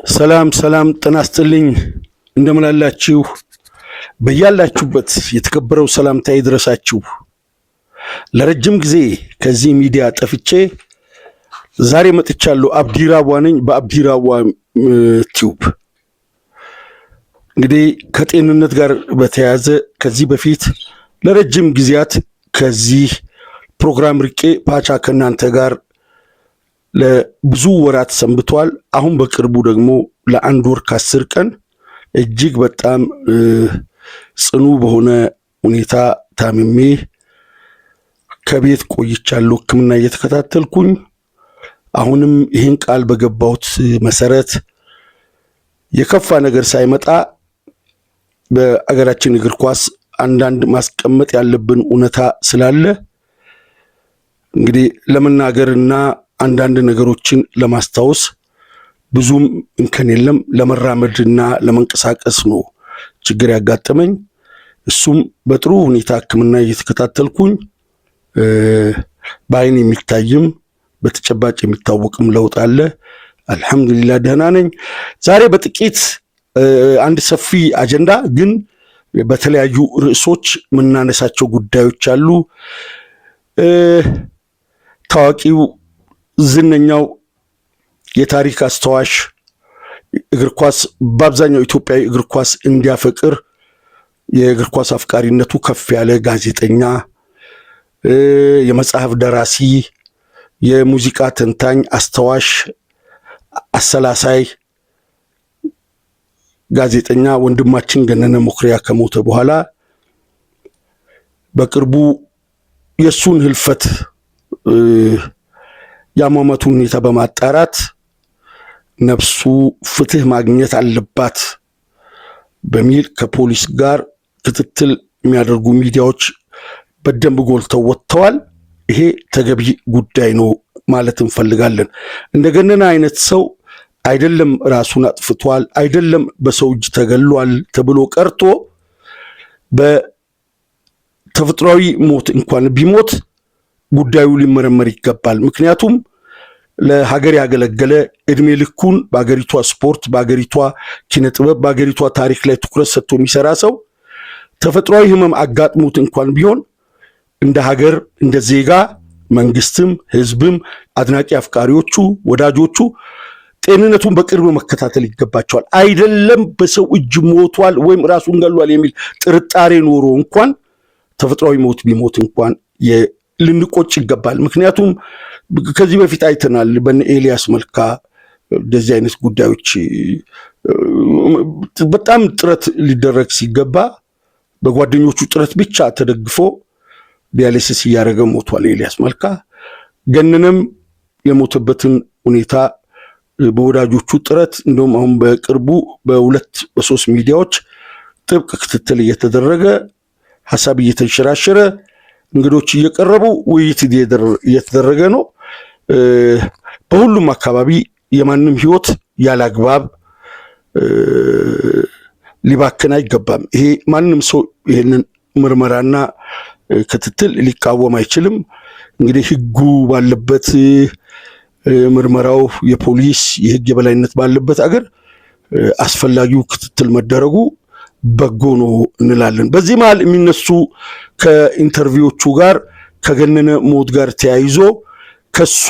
ሰላም ጤና ይስጥልኝ እንደምን አላችሁ በያላችሁበት የተከበረው ሰላምታ ይድረሳችሁ። ለረጅም ጊዜ ከዚህ ሚዲያ ጠፍቼ ዛሬ መጥቻለሁ። አብዲራዋ ነኝ በአብዲራዋ ቲዩብ። እንግዲህ ከጤንነት ጋር በተያያዘ ከዚህ በፊት ለረጅም ጊዜያት ከዚህ ፕሮግራም ርቄ ፓቻ ከናንተ ጋር ለብዙ ወራት ሰንብቷል። አሁን በቅርቡ ደግሞ ለአንድ ወር ከ10 ቀን እጅግ በጣም ጽኑ በሆነ ሁኔታ ታምሜ ከቤት ቆይቻለሁ ሕክምና እየተከታተልኩኝ። አሁንም ይህን ቃል በገባሁት መሰረት የከፋ ነገር ሳይመጣ በአገራችን እግር ኳስ አንዳንድ ማስቀመጥ ያለብን እውነታ ስላለ እንግዲህ ለመናገርና አንዳንድ ነገሮችን ለማስታወስ ብዙም እንከን የለም። ለመራመድና ለመንቀሳቀስ ነው ችግር ያጋጠመኝ። እሱም በጥሩ ሁኔታ ሕክምና እየተከታተልኩኝ በአይን የሚታይም በተጨባጭ የሚታወቅም ለውጥ አለ። አልሐምዱሊላህ ደህና ነኝ። ዛሬ በጥቂት አንድ ሰፊ አጀንዳ ግን በተለያዩ ርዕሶች የምናነሳቸው ጉዳዮች አሉ። ታዋቂው ዝነኛው የታሪክ አስተዋሽ እግር ኳስ በአብዛኛው ኢትዮጵያዊ እግር ኳስ እንዲያፈቅር የእግር ኳስ አፍቃሪነቱ ከፍ ያለ ጋዜጠኛ፣ የመጽሐፍ ደራሲ፣ የሙዚቃ ተንታኝ፣ አስተዋሽ፣ አሰላሳይ ጋዜጠኛ ወንድማችን ገነነ መኩሪያ ከሞተ በኋላ በቅርቡ የሱን ህልፈት ያሟሟቱን ሁኔታ በማጣራት ነፍሱ ፍትህ ማግኘት አለባት በሚል ከፖሊስ ጋር ክትትል የሚያደርጉ ሚዲያዎች በደንብ ጎልተው ወጥተዋል። ይሄ ተገቢ ጉዳይ ነው ማለት እንፈልጋለን። እንደገነነ አይነት ሰው አይደለም ራሱን አጥፍቷል፣ አይደለም በሰው እጅ ተገሏል ተብሎ ቀርቶ በተፈጥሯዊ ሞት እንኳን ቢሞት ጉዳዩ ሊመረመር ይገባል። ምክንያቱም ለሀገር ያገለገለ እድሜ ልኩን በአገሪቷ ስፖርት፣ በአገሪቷ ኪነ ጥበብ፣ በአገሪቷ ታሪክ ላይ ትኩረት ሰጥቶ የሚሰራ ሰው ተፈጥሯዊ ህመም አጋጥሞት እንኳን ቢሆን እንደ ሀገር እንደ ዜጋ መንግስትም ህዝብም አድናቂ አፍቃሪዎቹ ወዳጆቹ ጤንነቱን በቅርብ መከታተል ይገባቸዋል። አይደለም በሰው እጅ ሞቷል ወይም ራሱን ገሏል የሚል ጥርጣሬ ኖሮ እንኳን ተፈጥሯዊ ሞት ቢሞት እንኳን ልንቆጭ ይገባል። ምክንያቱም ከዚህ በፊት አይተናል በነ ኤልያስ መልካ እንደዚህ አይነት ጉዳዮች በጣም ጥረት ሊደረግ ሲገባ በጓደኞቹ ጥረት ብቻ ተደግፎ ዲያሊሲስ እያደረገ ሞቷል ኤልያስ መልካ። ገነነም የሞተበትን ሁኔታ በወዳጆቹ ጥረት እንደውም አሁን በቅርቡ በ2-3 ሚዲያዎች ጥብቅ ክትትል እየተደረገ ሐሳብ እየተንሸራሸረ እንግዶች እየቀረቡ ውይይት እየተደረገ ነው። በሁሉም አካባቢ የማንም ህይወት ያላግባብ ሊባክን አይገባም። ይሄ ማንም ሰው ይሄንን ምርመራና ክትትል ሊቃወም አይችልም። እንግዲህ ህጉ ባለበት ምርመራው የፖሊስ የህግ የበላይነት ባለበት አገር አስፈላጊው ክትትል መደረጉ በጎ ነው እንላለን። በዚህ መሃል የሚነሱ ከኢንተርቪዎቹ ጋር ከገነነ ሞት ጋር ተያይዞ ከሱ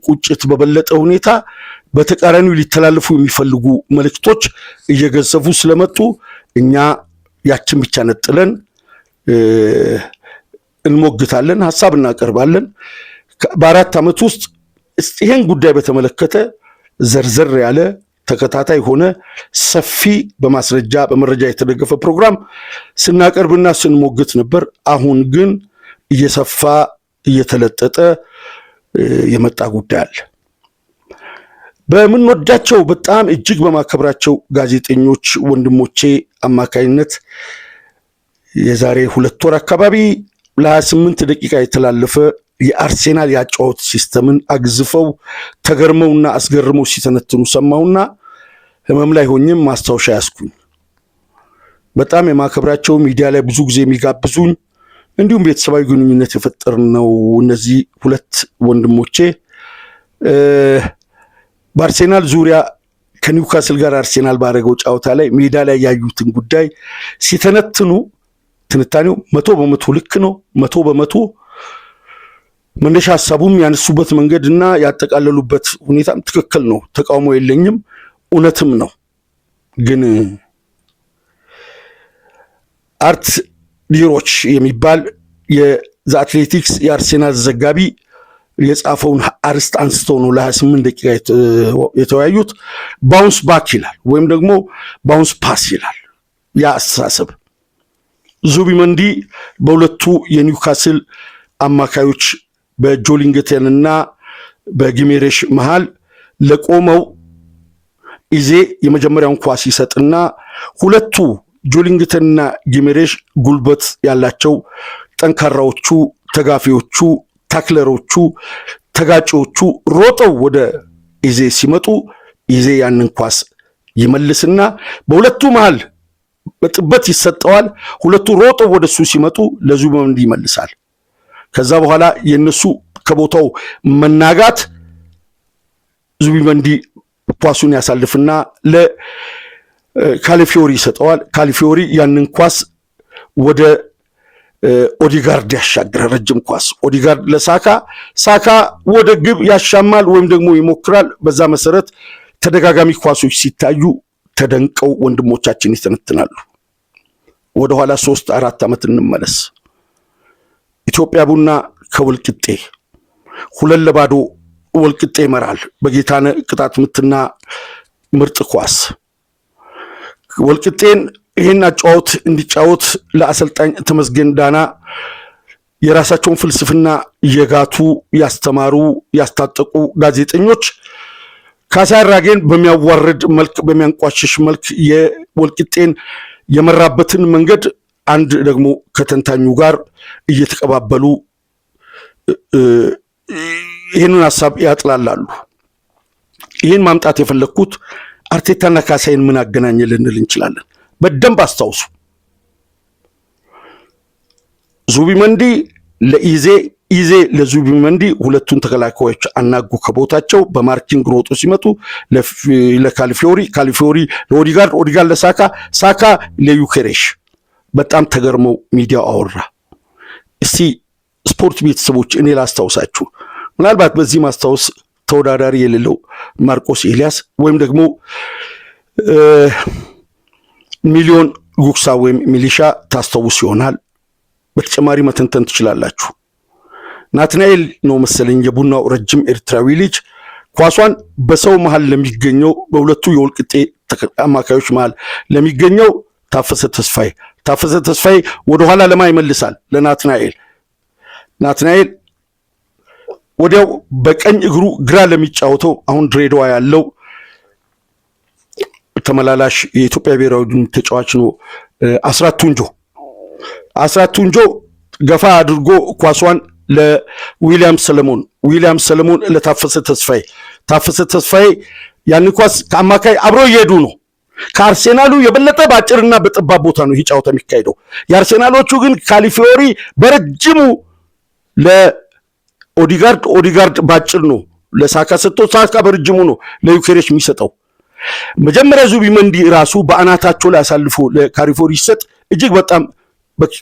ቁጭት በበለጠ ሁኔታ በተቃራኒው ሊተላለፉ የሚፈልጉ መልእክቶች እየገዘፉ ስለመጡ እኛ ያችን ብቻ ነጥለን እንሞግታለን፣ ሐሳብ እናቀርባለን። በ4 ዓመት ውስጥ ይሄን ጉዳይ በተመለከተ ዘርዘር ያለ ተከታታይ ሆነ ሰፊ በማስረጃ በመረጃ የተደገፈ ፕሮግራም ስናቀርብና ስንሞግት ነበር። አሁን ግን እየሰፋ እየተለጠጠ የመጣ ጉዳይ አለ። በምንወዳቸው በጣም እጅግ በማከብራቸው ጋዜጠኞች ወንድሞቼ አማካይነት የዛሬ 2 ወር አካባቢ ለ28 ደቂቃ የተላለፈ የአርሴናል ያጫወት ሲስተምን አግዝፈው ተገርመውና አስገርመው ሲተነትኑ ሰማውና ህመም ላይ ሆኜም ማስታወሻ ያስኩኝ። በጣም የማከብራቸው ሚዲያ ላይ ብዙ ጊዜ የሚጋብዙኝ እንዲሁም ቤተሰባዊ ግንኙነት የፈጠርነው እነዚህ 2 ወንድሞቼ በአርሴናል ዙሪያ ከኒውካስል ጋር አርሴናል ባደረገው ጨዋታ ላይ ሜዳ ላይ ያዩትን ጉዳይ ሲተነትኑ ትንታኔው 100% ልክ ነው። 100% መነሻ ሐሳቡም ያነሱበት መንገድና ያጠቃለሉበት ሁኔታም ትክክል ነው። ተቃውሞ የለኝም፣ እውነትም ነው። ግን አርት ዲሮች የሚባል የዘ አትሌቲክስ የአርሴናል ዘጋቢ የጻፈውን አርስት አንስተው ነው ለ28 ደቂቃ የተወያዩት። ባውንስ ባክ ይላል ወይም ደግሞ ባውንስ ፓስ ይላል። ያ አስተሳሰብ ዙቢመንዲ በሁለቱ የኒውካስል አማካዮች በጆሊንግተንና በጊሜሬሽ መሃል ለቆመው ኢዜ የመጀመሪያውን ኳስ ይሰጥና ሁለቱ ጆሊንግተንና ጊሜሬሽ ጉልበት ያላቸው ጠንካራዎቹ ተጋፊዎቹ ታክለሮቹ ተጋጪዎቹ ሮጠው ወደ ኢዜ ሲመጡ ኢዜ ያንን ኳስ ይመልስና በሁለቱ መሃል በጥበት ይሰጠዋል። ሁለቱ ሮጠው ወደሱ ሲመጡ ለዙቢመንዲ ይመልሳል። ከዛ በኋላ የነሱ ከቦታው መናጋት ዙቢመንዲ ኳሱን ያሳልፍና ለካሊፊዮሪ ይሰጠዋል። ካሊፊዮሪ ያንን ኳስ ወደ ኦዲጋርድ ያሻግራል። ረጅም ኳስ ኦዲጋርድ ለሳካ፣ ሳካ ወደ ግብ ያሻማል ወይም ደግሞ ይሞክራል። በዛ መሰረት ተደጋጋሚ ኳሶች ሲታዩ ተደንቀው ወንድሞቻችን ይተነትናሉ። ወደኋላ 3-4 ዓመት እንመለስ። ኢትዮጵያ ቡና ከወልቂጤ 2-0 ወልቂጤ ይመራል። በጌታነህ ቅጣት ምትና ምርጥ ኳስ ወልቂጤን ይህን አጫወት እንዲጫወት ለአሰልጣኝ ተመስገን ዳና የራሳቸውን ፍልስፍና የጋቱ ያስተማሩ ያስታጠቁ ጋዜጠኞች ካሳዬ አራጌን በሚያዋርድ መልክ በሚያንቋሽሽ መልክ የወልቂጤን የመራበትን መንገድ አንድ ደግሞ ከተንታኙ ጋር እየተቀባበሉ ይህንን ሐሳብ ያጥላላሉ። ይህን ማምጣት የፈለግኩት አርቴታና ካሳዬን ምን አገናኘ ልንል እንችላለን። በደንብ አስታውሱ። ዙቢመንዲ ለኢዜ፣ ኢዜ ለዙቢመንዲ ሁለቱን ተከላካዮች አናጉ ከቦታቸው በማርኪንግ ሮጦ ሲመጡ ለካሊፊዮሪ፣ ካሊፊዮሪ ለኦዲጋርድ፣ ኦዲጋርድ ለሳካ፣ ሳካ ለዩኬሬሽ። በጣም ተገርመው ሚዲያው አወራ። እስቲ ስፖርት ቤተሰቦች እኔ ላስታውሳችሁ፣ ምናልባት በዚህ ማስታወስ ተወዳዳሪ የሌለው ማርቆስ ኤልያስ ወይም ደግሞ ሚሊዮን ጉክሳ ወይም ሚሊሻ ታስታውስ ይሆናል። በተጨማሪ መተንተን ትችላላችሁ። ናትናኤል ነው መሰለኝ የቡናው ረጅም ኤርትራዊ ልጅ ኳሷን በሰው መሃል ለሚገኘው በሁለቱ የወልቂጤ አማካዮች መሃል ለሚገኘው ታፈሰ ተስፋዬ ወደኋላ ለማ ይመልሳል ለናትናኤል። ናትናኤል ወዲያው በቀኝ እግሩ ግራ ለሚጫወተው አሁን ድሬዳዋ ያለው ተመላላሽ የኢትዮጵያ ብሔራዊ ቡድን ተጫዋች ነው አስራት ቱንጆ ገፋ አድርጎ ኳሷን ለዊሊያም ሰለሞን ለታፈሰ ተስፋዬ ያን ኳስ ከአማካይ አብሮ እየሄዱ ነው። ከአርሴናሉ የበለጠ ባጭርና በጠባብ ቦታ ነው ይህ ጨዋታ የሚካሄደው። የአርሴናሎቹ ግን ካሊፊዮሪ በረጅሙ ለኦዲጋርድ ባጭር ነው ለሳካ ሰጥቶ፣ ሳካ በረጅሙ ነው ለዩኬሬሽ የሚሰጠው። መጀመሪያ ዙቢመንዲ ራሱ በአናታቸው ላይ አሳልፎ ለካሊፊዮሪ ሲሰጥ እጅግ በጣም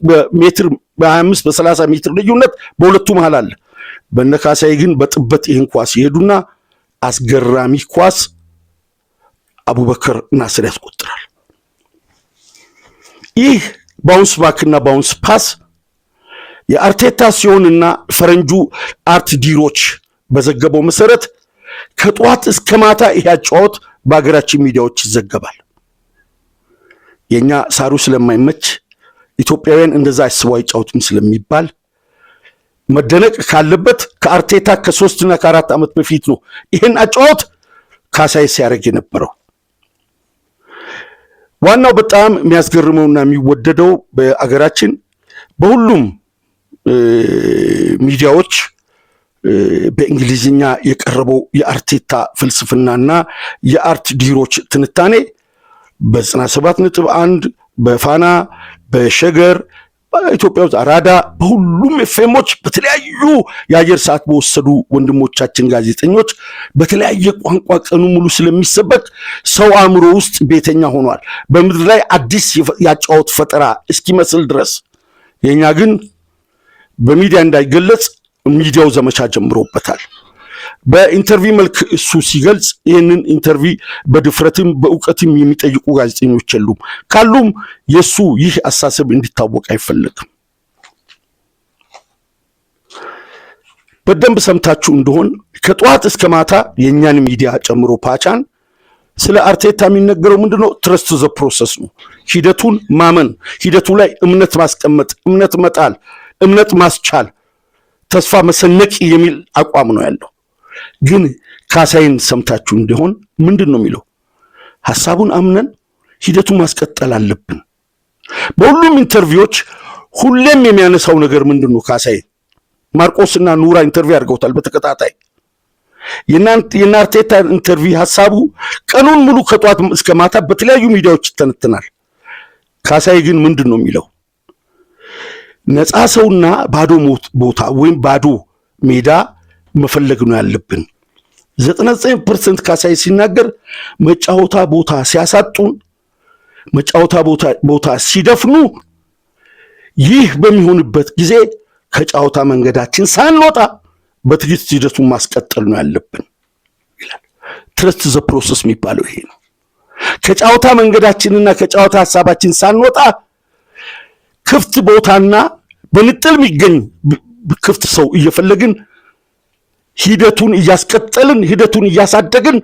በሜትር በ25 በ30 ሜትር ልዩነት በሁለቱ መሃል አለ። በነካሳይ ግን በጥበት ይህን ኳስ ይሄዱና አስገራሚ ኳስ አቡበከር ናስር ያስቆጥራል። ይህ ባውንስ ባክና ባውንስ ፓስ የአርቴታ ሲሆንና ፈረንጁ አርት ዲሮች በዘገበው መሰረት ከጧት እስከ ማታ ይህ አጫወት በአገራችን ሚዲያዎች ይዘገባል። የኛ ሳሩ ስለማይመች ኢትዮጵያውያን እንደዛ አስበው አይጫወቱም ስለሚባል መደነቅ ካለበት ከአርቴታ ከ3 እና ከ4 ዓመት በፊት ነው ይህን አጫወት ካሳዬ ሲያደርግ የነበረው። ዋናው በጣም የሚያስገርመውና የሚወደደው በአገራችን በሁሉም ሚዲያዎች በእንግሊዝኛ የቀረበው የአርቴታ ፍልስፍናና የአርት ዲሮች ትንታኔ በ97.1 በፋና በሸገር በኢትዮጵያ ውስጥ አራዳ በሁሉም ኤፍኤሞች በተለያዩ የአየር ሰዓት በወሰዱ ወንድሞቻችን ጋዜጠኞች በተለያየ ቋንቋ ቀኑ ሙሉ ስለሚሰበክ ሰው አእምሮ ውስጥ ቤተኛ ሆኗል። በምድር ላይ አዲስ ያጫወት ፈጠራ እስኪመስል ድረስ የኛ ግን በሚዲያ እንዳይገለጽ ሚዲያው ዘመቻ ጀምሮበታል። በኢንተርቪው መልክ እሱ ሲገልጽ ይህንን ኢንተርቪው በድፍረትም በእውቀትም የሚጠይቁ ጋዜጠኞች የሉም። ካሉም የሱ ይህ አሳሰብ እንዲታወቅ አይፈልግም። በደንብ ሰምታችሁ እንደሆን ከጧት እስከ ማታ የኛን ሚዲያ ጨምሮ ፓቻን ስለ አርቴታ የሚነገረው ምንድነው? ትረስት ዘ ፕሮሰስ ነው። ሂደቱን ማመን፣ ሂደቱ ላይ እምነት ማስቀመጥ፣ እምነት መጣል፣ እምነት ማስቻል፣ ተስፋ መሰነቅ የሚል አቋም ነው ያለው። ግን ካሳይን ሰምታችሁ እንደሆን ምንድን ነው የሚለው? ሐሳቡን አምነን ሂደቱን ማስቀጠል አለብን። በሁሉም ኢንተርቪዎች ሁሌም የሚያነሳው ነገር ምንድን ነው? ካሳይ ማርቆስና ኑራ ኢንተርቪው አድርገውታል በተከታታይ። የናርቴታ ኢንተርቪው ሐሳቡ ቀኑን ሙሉ ከጧት እስከ ማታ በተለያዩ ሚዲያዎች ይተነተናል። ካሳይ ግን ምንድን ነው የሚለው? ነፃ ሰውና ባዶ ቦታ ወይም ባዶ ሜዳ መፈለግ ነው ያለብን። 99% ካሳይ ሲናገር መጫወታ ቦታ ሲያሳጡን፣ መጫወታ ቦታ ሲደፍኑ፣ ይህ በሚሆንበት ጊዜ ከጫወታ መንገዳችን ሳንወጣ በትዕግስት ሂደቱን ማስቀጠል ነው ያለብን ይላል። ትረስት ዘ ፕሮሰስ የሚባለው ይሄ ነው። ከጫወታ መንገዳችንና ከጫወታ ሐሳባችን ሳንወጣ ክፍት ቦታና በንጥል የሚገኝ ክፍት ሰው እየፈለግን ሂደቱን እያስቀጠልን ሂደቱን እያሳደግን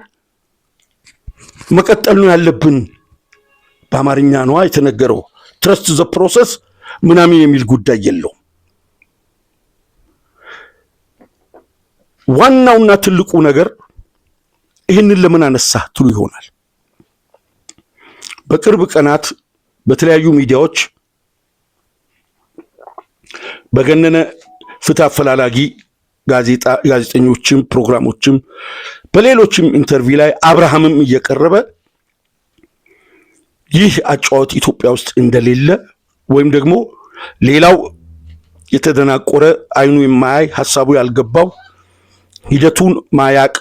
መቀጠል ነው ያለብን። በአማርኛ ነው የተነገረው። ትረስት ዘ ፕሮሰስ ምናምን የሚል ጉዳይ የለውም። ዋናውና ትልቁ ነገር ይህንን ለምን አነሳ ትሉ ይሆናል። በቅርብ ቀናት በተለያዩ ሚዲያዎች በገነነ ፍትህ አፈላላጊ ጋዜጠኞችም ፕሮግራሞችም በሌሎችም ኢንተርቪው ላይ አብርሃምም እየቀረበ ይህ አጫወት ኢትዮጵያ ውስጥ እንደሌለ ወይም ደግሞ ሌላው የተደናቆረ አይኑ የማያይ ሐሳቡ ያልገባው ሂደቱን ማያቅ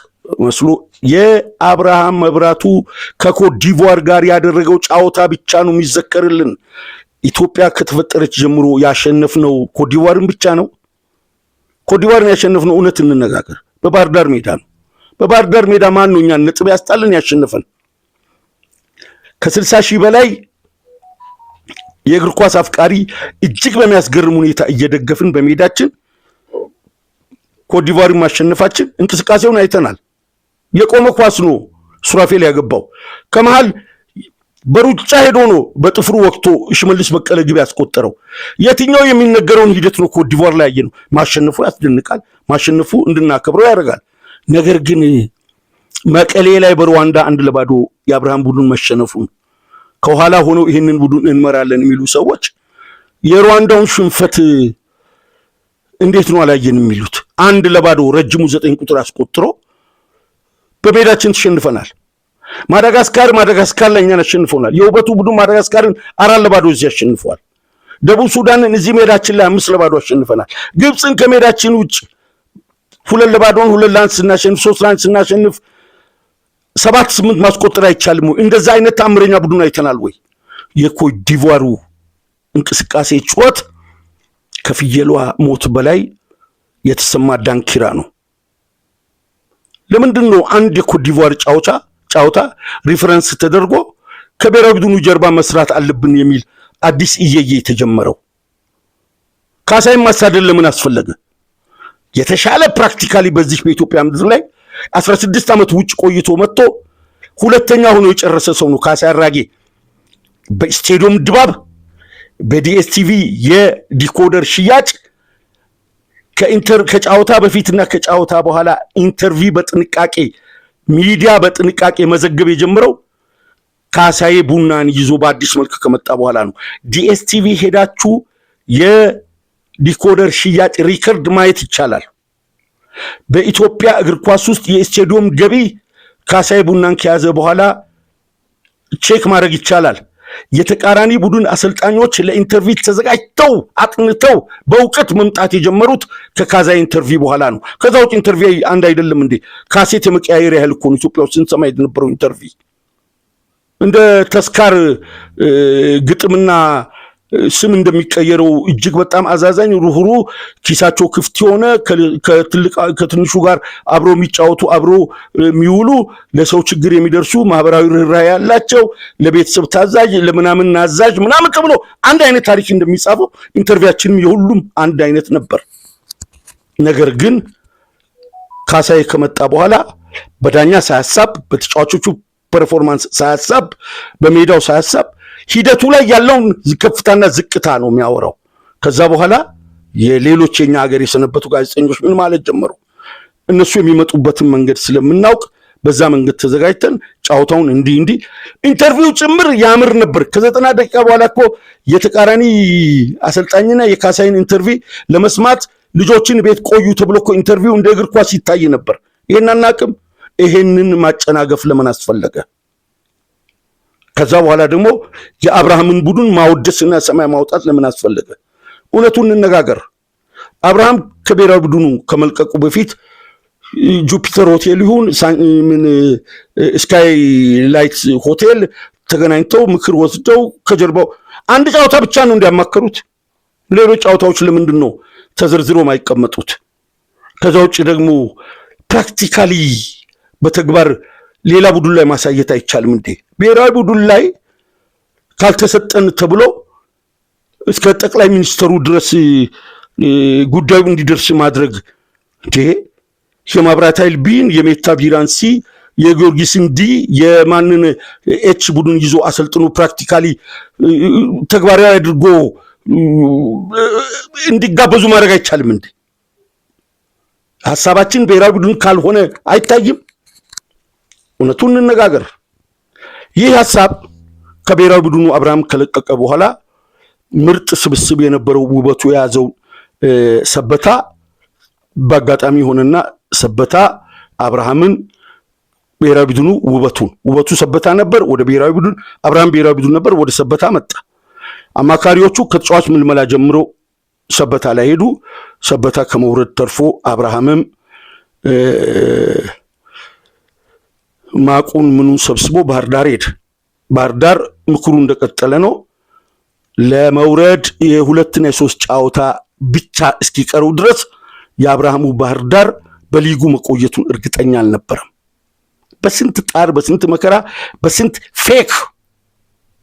መስሎ የአብርሃም መብራቱ ከኮት ዲቮር ጋር ያደረገው ጫወታ ብቻ ነው የሚዘከርልን። ኢትዮጵያ ከተፈጠረች ጀምሮ ያሸነፍነው ኮት ዲቮርን ብቻ ነው። ኮት ዲቮርን ያሸነፍነው እውነት እንነጋገር በባህር ዳር ሜዳ ነው። በባህር ዳር ሜዳ ማን ነው እኛን ነጥብ ያስጣልን ያሸነፈን? ከ60 ሺህ በላይ የእግር ኳስ አፍቃሪ እጅግ በሚያስገርም ሁኔታ እየደገፍን በሜዳችን ኮት ዲቮርን ማሸነፋችን እንቅስቃሴውን አይተናል። የቆመ ኳስ ነው ሱራፌል ያገባው። ከመሃል በሩጫ ሄዶ ነው በጥፍሩ ወቅቶ ሽመልስ በቀለ ግብ ያስቆጠረው። የትኛው የሚነገረውን ሂደት ነው ኮት ዲቮር ላይ ያየነው? ማሸነፉ ያስደንቃል። ማሸነፉ እንድናከብረው ያደርጋል። ነገር ግን መቀሌ ላይ በሩዋንዳ 1-0 የአብርሃም ቡድን መሸነፉን ከኋላ ሆነው ይህንን ቡድን እንመራለን የሚሉ ሰዎች የሩዋንዳውን ሽንፈት እንዴት ነው አላየንም የሚሉት? 1-0 ረጅሙ 9 ቁጥር አስቆጥሮ በሜዳችን ተሸንፈናል። ማዳጋስካር ላይ እኛን አሸንፈውናል። የውበቱ ቡድን ማዳጋስካርን 4-0 እዚህ አሸንፈዋል። ደቡብ ሱዳንን እዚህ ሜዳችን ላይ 5-0 አሸንፈናል። ግብፅን ከሜዳችን ውጭ 2-0 2-1 ስናሸንፍ 3-1 ስናሸንፍ 7-8 ማስቆጠር አይቻልም ወይ? እንደዛ አይነት ታምረኛ ቡድን አይተናል ወይ? የኮት ዲቮሩ እንቅስቃሴ ጩኸት ከፍየሏ ሞት በላይ የተሰማ ዳንኪራ ነው። ለምንድን ነው አንድ የኮት ዲቮር ጫውታ ሪፈረንስ ተደርጎ ከብሔራዊ ቡድኑ ጀርባ መስራት አለብን የሚል አዲስ እየየ የተጀመረው? ካሳይን ማሳደድ ለምን አስፈለገ? የተሻለ ፕራክቲካሊ በዚህ በኢትዮጵያ ምድር ላይ 16 ዓመት ውጭ ቆይቶ መጥቶ ሁለተኛ ሆኖ የጨረሰ ሰው ነው ካሳይ አራጌ። በስቴዲየም ድባብ፣ በዲኤስቲቪ የዲኮደር ሽያጭ፣ ከጫወታ በፊትና ከጫወታ በኋላ ኢንተርቪው በጥንቃቄ ሚዲያ በጥንቃቄ መዘገብ የጀመረው ካሳይ ቡናን ይዞ በአዲስ መልክ ከመጣ በኋላ ነው። ዲኤስቲቪ ሄዳችሁ የዲኮደር ሽያጭ ሪከርድ ማየት ይቻላል። በኢትዮጵያ እግር ኳስ ውስጥ የስቴዲየም ገቢ ካሳይ ቡናን ከያዘ በኋላ ቼክ ማድረግ ይቻላል። የተቃራኒ ቡድን አሰልጣኞች ለኢንተርቪው ተዘጋጅተው አጥንተው በእውቀት መምጣት የጀመሩት ከካሳይ ኢንተርቪው በኋላ ነው። ከዛው ኢንተርቪው አንድ አይደለም እንዴ? ካሴት የመቀያየር ያህል እኮ ነው ኢትዮጵያ ውስጥ ስንሰማ የነበረው ኢንተርቪው። እንደ ተስካር ግጥምና ስም እንደሚቀየረው እጅግ በጣም አዛዛኝ ሩህሩ ኪሳቸው ክፍት የሆነ ከትንሹ ጋር አብሮ የሚጫወቱ አብሮ የሚውሉ ለሰው ችግር የሚደርሱ ማህበራዊ ርህራሄ ያላቸው ለቤተሰብ ታዛዥ ለምናምን ናዛዥ ምናምን ተብሎ አንድ አይነት ታሪክ እንደሚጻፈው ኢንተርቪያችንም የሁሉም አንድ አይነት ነበር። ነገር ግን ካሳይ ከመጣ በኋላ በዳኛ ሳያሳብ በተጫዋቾቹ ፐርፎርማንስ ሳያሳብ በሜዳው ሳያሳብ ሂደቱ ላይ ያለውን ከፍታና ዝቅታ ነው የሚያወራው። ከዛ በኋላ የሌሎች የኛ ሀገር የሰነበቱ ጋዜጠኞች ምን ማለት ጀመሩ? እነሱ የሚመጡበትን መንገድ ስለምናውቅ በዛ መንገድ ተዘጋጅተን ጫውታውን እንዲህ ኢንተርቪው ጭምር ያምር ነበር። ከ90 ደቂቃ በኋላ እኮ የተቃራኒ አሰልጣኝና የካሳይን ኢንተርቪው ለመስማት ልጆችን ቤት ቆዩ ተብሎ እኮ ኢንተርቪው እንደ እግር ኳስ ይታይ ነበር። ይሄን አናቅም። ይሄንን ማጨናገፍ ለምን አስፈለገ? ከዛ በኋላ ደግሞ የአብርሃምን ቡድን ማውደስና ሰማይ ማውጣት ለምን አስፈለገ? እውነቱን እንነጋገር። አብርሃም ከብሔራዊ ቡድኑ ከመልቀቁ በፊት ጁፒተር ሆቴል ይሁን ምን ስካይ ላይት ሆቴል ተገናኝተው ምክር ወስደው ከጀርባው አንድ ጨዋታ ብቻ ነው እንዲያማከሩት። ሌሎች ጨዋታዎች ለምንድን ነው ተዘርዝሮ ማይቀመጡት? ከዛ ውጭ ደግሞ ፕራክቲካሊ በተግባር ሌላ ቡድን ላይ ማሳየት አይቻልም እንዴ? ብሔራዊ ቡድን ላይ ካልተሰጠን ተብሎ እስከ ጠቅላይ ሚኒስትሩ ድረስ ጉዳዩ እንዲደርስ ማድረግ እንዴ? የማብራት ኃይል ቢን የሜታ ቢራንሲ የጊዮርጊስን ዲ የማንን ኤች ቡድን ይዞ አሰልጥኖ ፕራክቲካሊ ተግባራዊ አድርጎ እንዲጋበዙ ማድረግ አይቻልም እንዴ? ሐሳባችን ብሔራዊ ቡድን ካልሆነ አይታይም? እውነቱን እንነጋገር። ይህ ሐሳብ ከብሔራዊ ቡድኑ አብርሃም ከለቀቀ በኋላ ምርጥ ስብስብ የነበረው ውበቱ የያዘው ሰበታ በአጋጣሚ ሆነና ሰበታ አብርሃምን ብሔራዊ ቡድኑ ውበቱ ሰበታ ነበር። ወደ ብሔራዊ ቡድን አብርሃም ብሔራዊ ቡድን ነበር። ወደ ሰበታ መጣ። አማካሪዎቹ ከተጫዋች ምልመላ ጀምሮ ሰበታ ላይ ሄዱ። ሰበታ ከመውረድ ተርፎ አብርሃምም ማቁን ምኑን ሰብስቦ ባህር ዳር ሄደ። ባህር ዳር ምክሩ እንደቀጠለ ነው። ለመውረድ የሁለትና የሶስት ጨዋታ ብቻ እስኪቀሩ ድረስ የአብርሃሙ ባህር ዳር በሊጉ መቆየቱን እርግጠኛ አልነበረም። በስንት ጣር፣ በስንት መከራ፣ በስንት ፌክ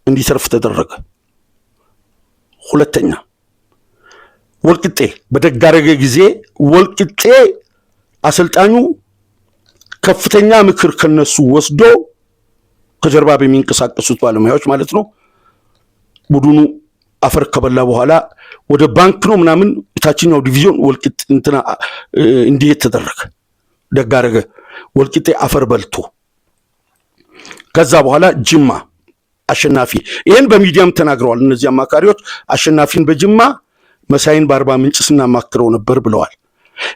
እንዲሰርፍ ተደረገ። ሁለተኛ ወልቂጤ በደጋረገ ጊዜ ወልቂጤ አሰልጣኙ ከፍተኛ ምክር ከነሱ ወስዶ ከጀርባ በሚንቀሳቀሱት ባለሙያዎች ማለት ነው ቡድኑ አፈር ከበላ በኋላ ወደ ባንክ ነው ምናምን ታችኛው ዲቪዥን ወልቂጤ እንዲሄድ ተደረገ። ደጋረገ ወልቂጤ አፈር በልቶ ከዛ በኋላ ጅማ አሸናፊ ይሄን በሚዲያም ተናግረዋል። እነዚህ አማካሪዎች አሸናፊን በጅማ መሳይን በአርባ ምንጭ ስናማክረው ነበር ብለዋል።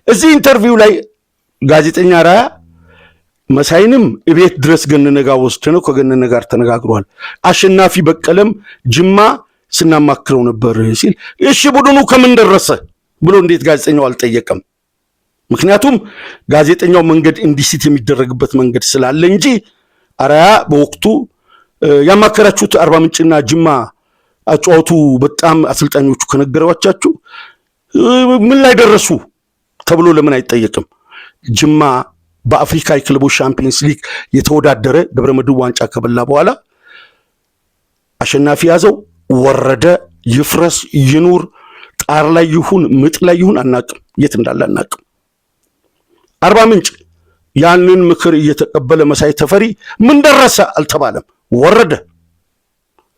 እዚህ ኢንተርቪው ላይ ጋዜጠኛ ራያ መሳይንም እቤት ድረስ ገነነጋ ወስደነው ከገነነ ጋር ተነጋግሯል። አሸናፊ በቀለም ጅማ ስናማክረው ነበር ሲል እሺ ቡድኑ ከምን ደረሰ ብሎ እንዴት ጋዜጠኛው አልጠየቀም? ምክንያቱም ጋዜጠኛው መንገድ እንዲስት የሚደረግበት መንገድ ስላለ እንጂ አራያ በወቅቱ ያማከራችሁት አርባ ምንጭና ጅማ አጫውቱ በጣም አሰልጣኞቹ ከነገሯቻችሁ ምን ላይ ደረሱ ተብሎ ለምን አይጠየቅም? ጅማ በአፍሪካ የክለቦች ሻምፒዮንስ ሊግ የተወዳደረ ገብረመድህን ዋንጫ ከበላ በኋላ አሸናፊ ያዘው ወረደ። ይፍረስ ይኑር ጣር ላይ ይሁን ምጥ ላይ ይሁን አናቅም፣ የት እንዳለ አናቅም። አርባ ምንጭ ያንን ምክር እየተቀበለ መሳይ ተፈሪ ምን ደረሰ አልተባለም፣ ወረደ።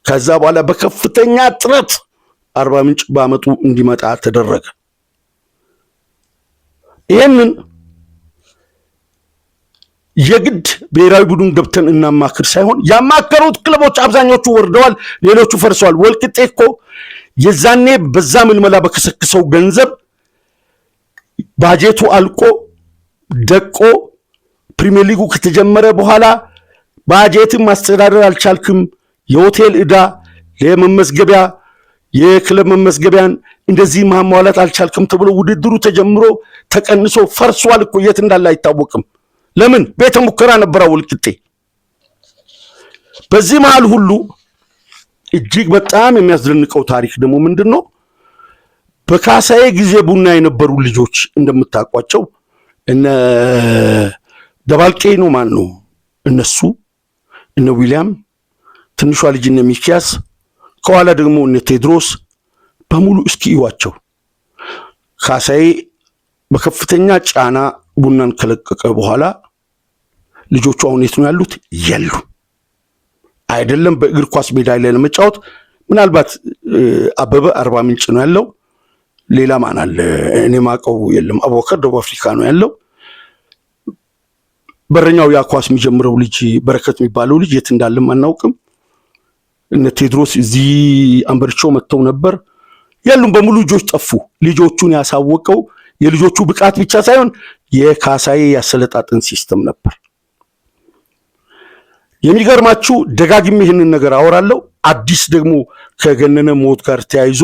ከዛ በኋላ በከፍተኛ ጥረት አርባ ምንጭ ባመጡ እንዲመጣ ተደረገ። ይሄንን የግድ ብሔራዊ ቡድን ገብተን እናማክር ሳይሆን ያማከሩት ክለቦች አብዛኞቹ ወርደዋል፣ ሌሎቹ ፈርሰዋል። ወልቂጤ እኮ የዛኔ በዛ ምልመላ በከሰከሰው ገንዘብ ባጀቱ አልቆ ደቆ ፕሪሚየር ሊጉ ከተጀመረ በኋላ ባጀትን ማስተዳደር አልቻልክም፣ የሆቴል ዕዳ ለመመዝገቢያ የክለብ መመዝገቢያን እንደዚህ ማሟላት አልቻልክም ተብሎ ውድድሩ ተጀምሮ ተቀንሶ ፈርሷል እኮ የት እንዳለ አይታወቅም። ለምን? ቤተ ሙከራ ነበር ወልቂጤ። በዚህ መሃል ሁሉ እጅግ በጣም የሚያስደንቀው ታሪክ ደግሞ ምንድነው? በካሳዬ ጊዜ ቡና የነበሩ ልጆች እንደምታውቋቸው እነ ደባልቄ ነው ማን ነው እነሱ እነ ዊሊያም ትንሿ ልጅ እነ ሚኪያስ ከኋላ ደግሞ እነ ቴድሮስ በሙሉ እስኪ ይዋቸው ካሳዬ በከፍተኛ ጫና ቡናን ከለቀቀ በኋላ ልጆቹ አሁን የት ነው ያሉት? የሉ አይደለም በእግር ኳስ ሜዳ ላይ ለመጫወት ምናልባት አበበ አርባ ምንጭ ነው ያለው። ሌላ ማን አለ? እኔ ማቀው የለም። አቡበከር ደቡብ አፍሪካ ነው ያለው። በረኛው ያ ኳስ የሚጀምረው ልጅ በረከት የሚባለው ልጅ የት እንዳለም አናውቅም። እነ ቴድሮስ እዚህ አንበርቾ መጥተው ነበር። ያሉን በሙሉ ልጆች ጠፉ። ልጆቹን ያሳወቀው የልጆቹ ብቃት ብቻ ሳይሆን የካሳዬ ያሰለጣጥን ሲስተም ነበር። የሚገርማችሁ ደጋግሜ ይህንን ነገር አወራለሁ። አዲስ ደግሞ ከገነነ ሞት ጋር ተያይዞ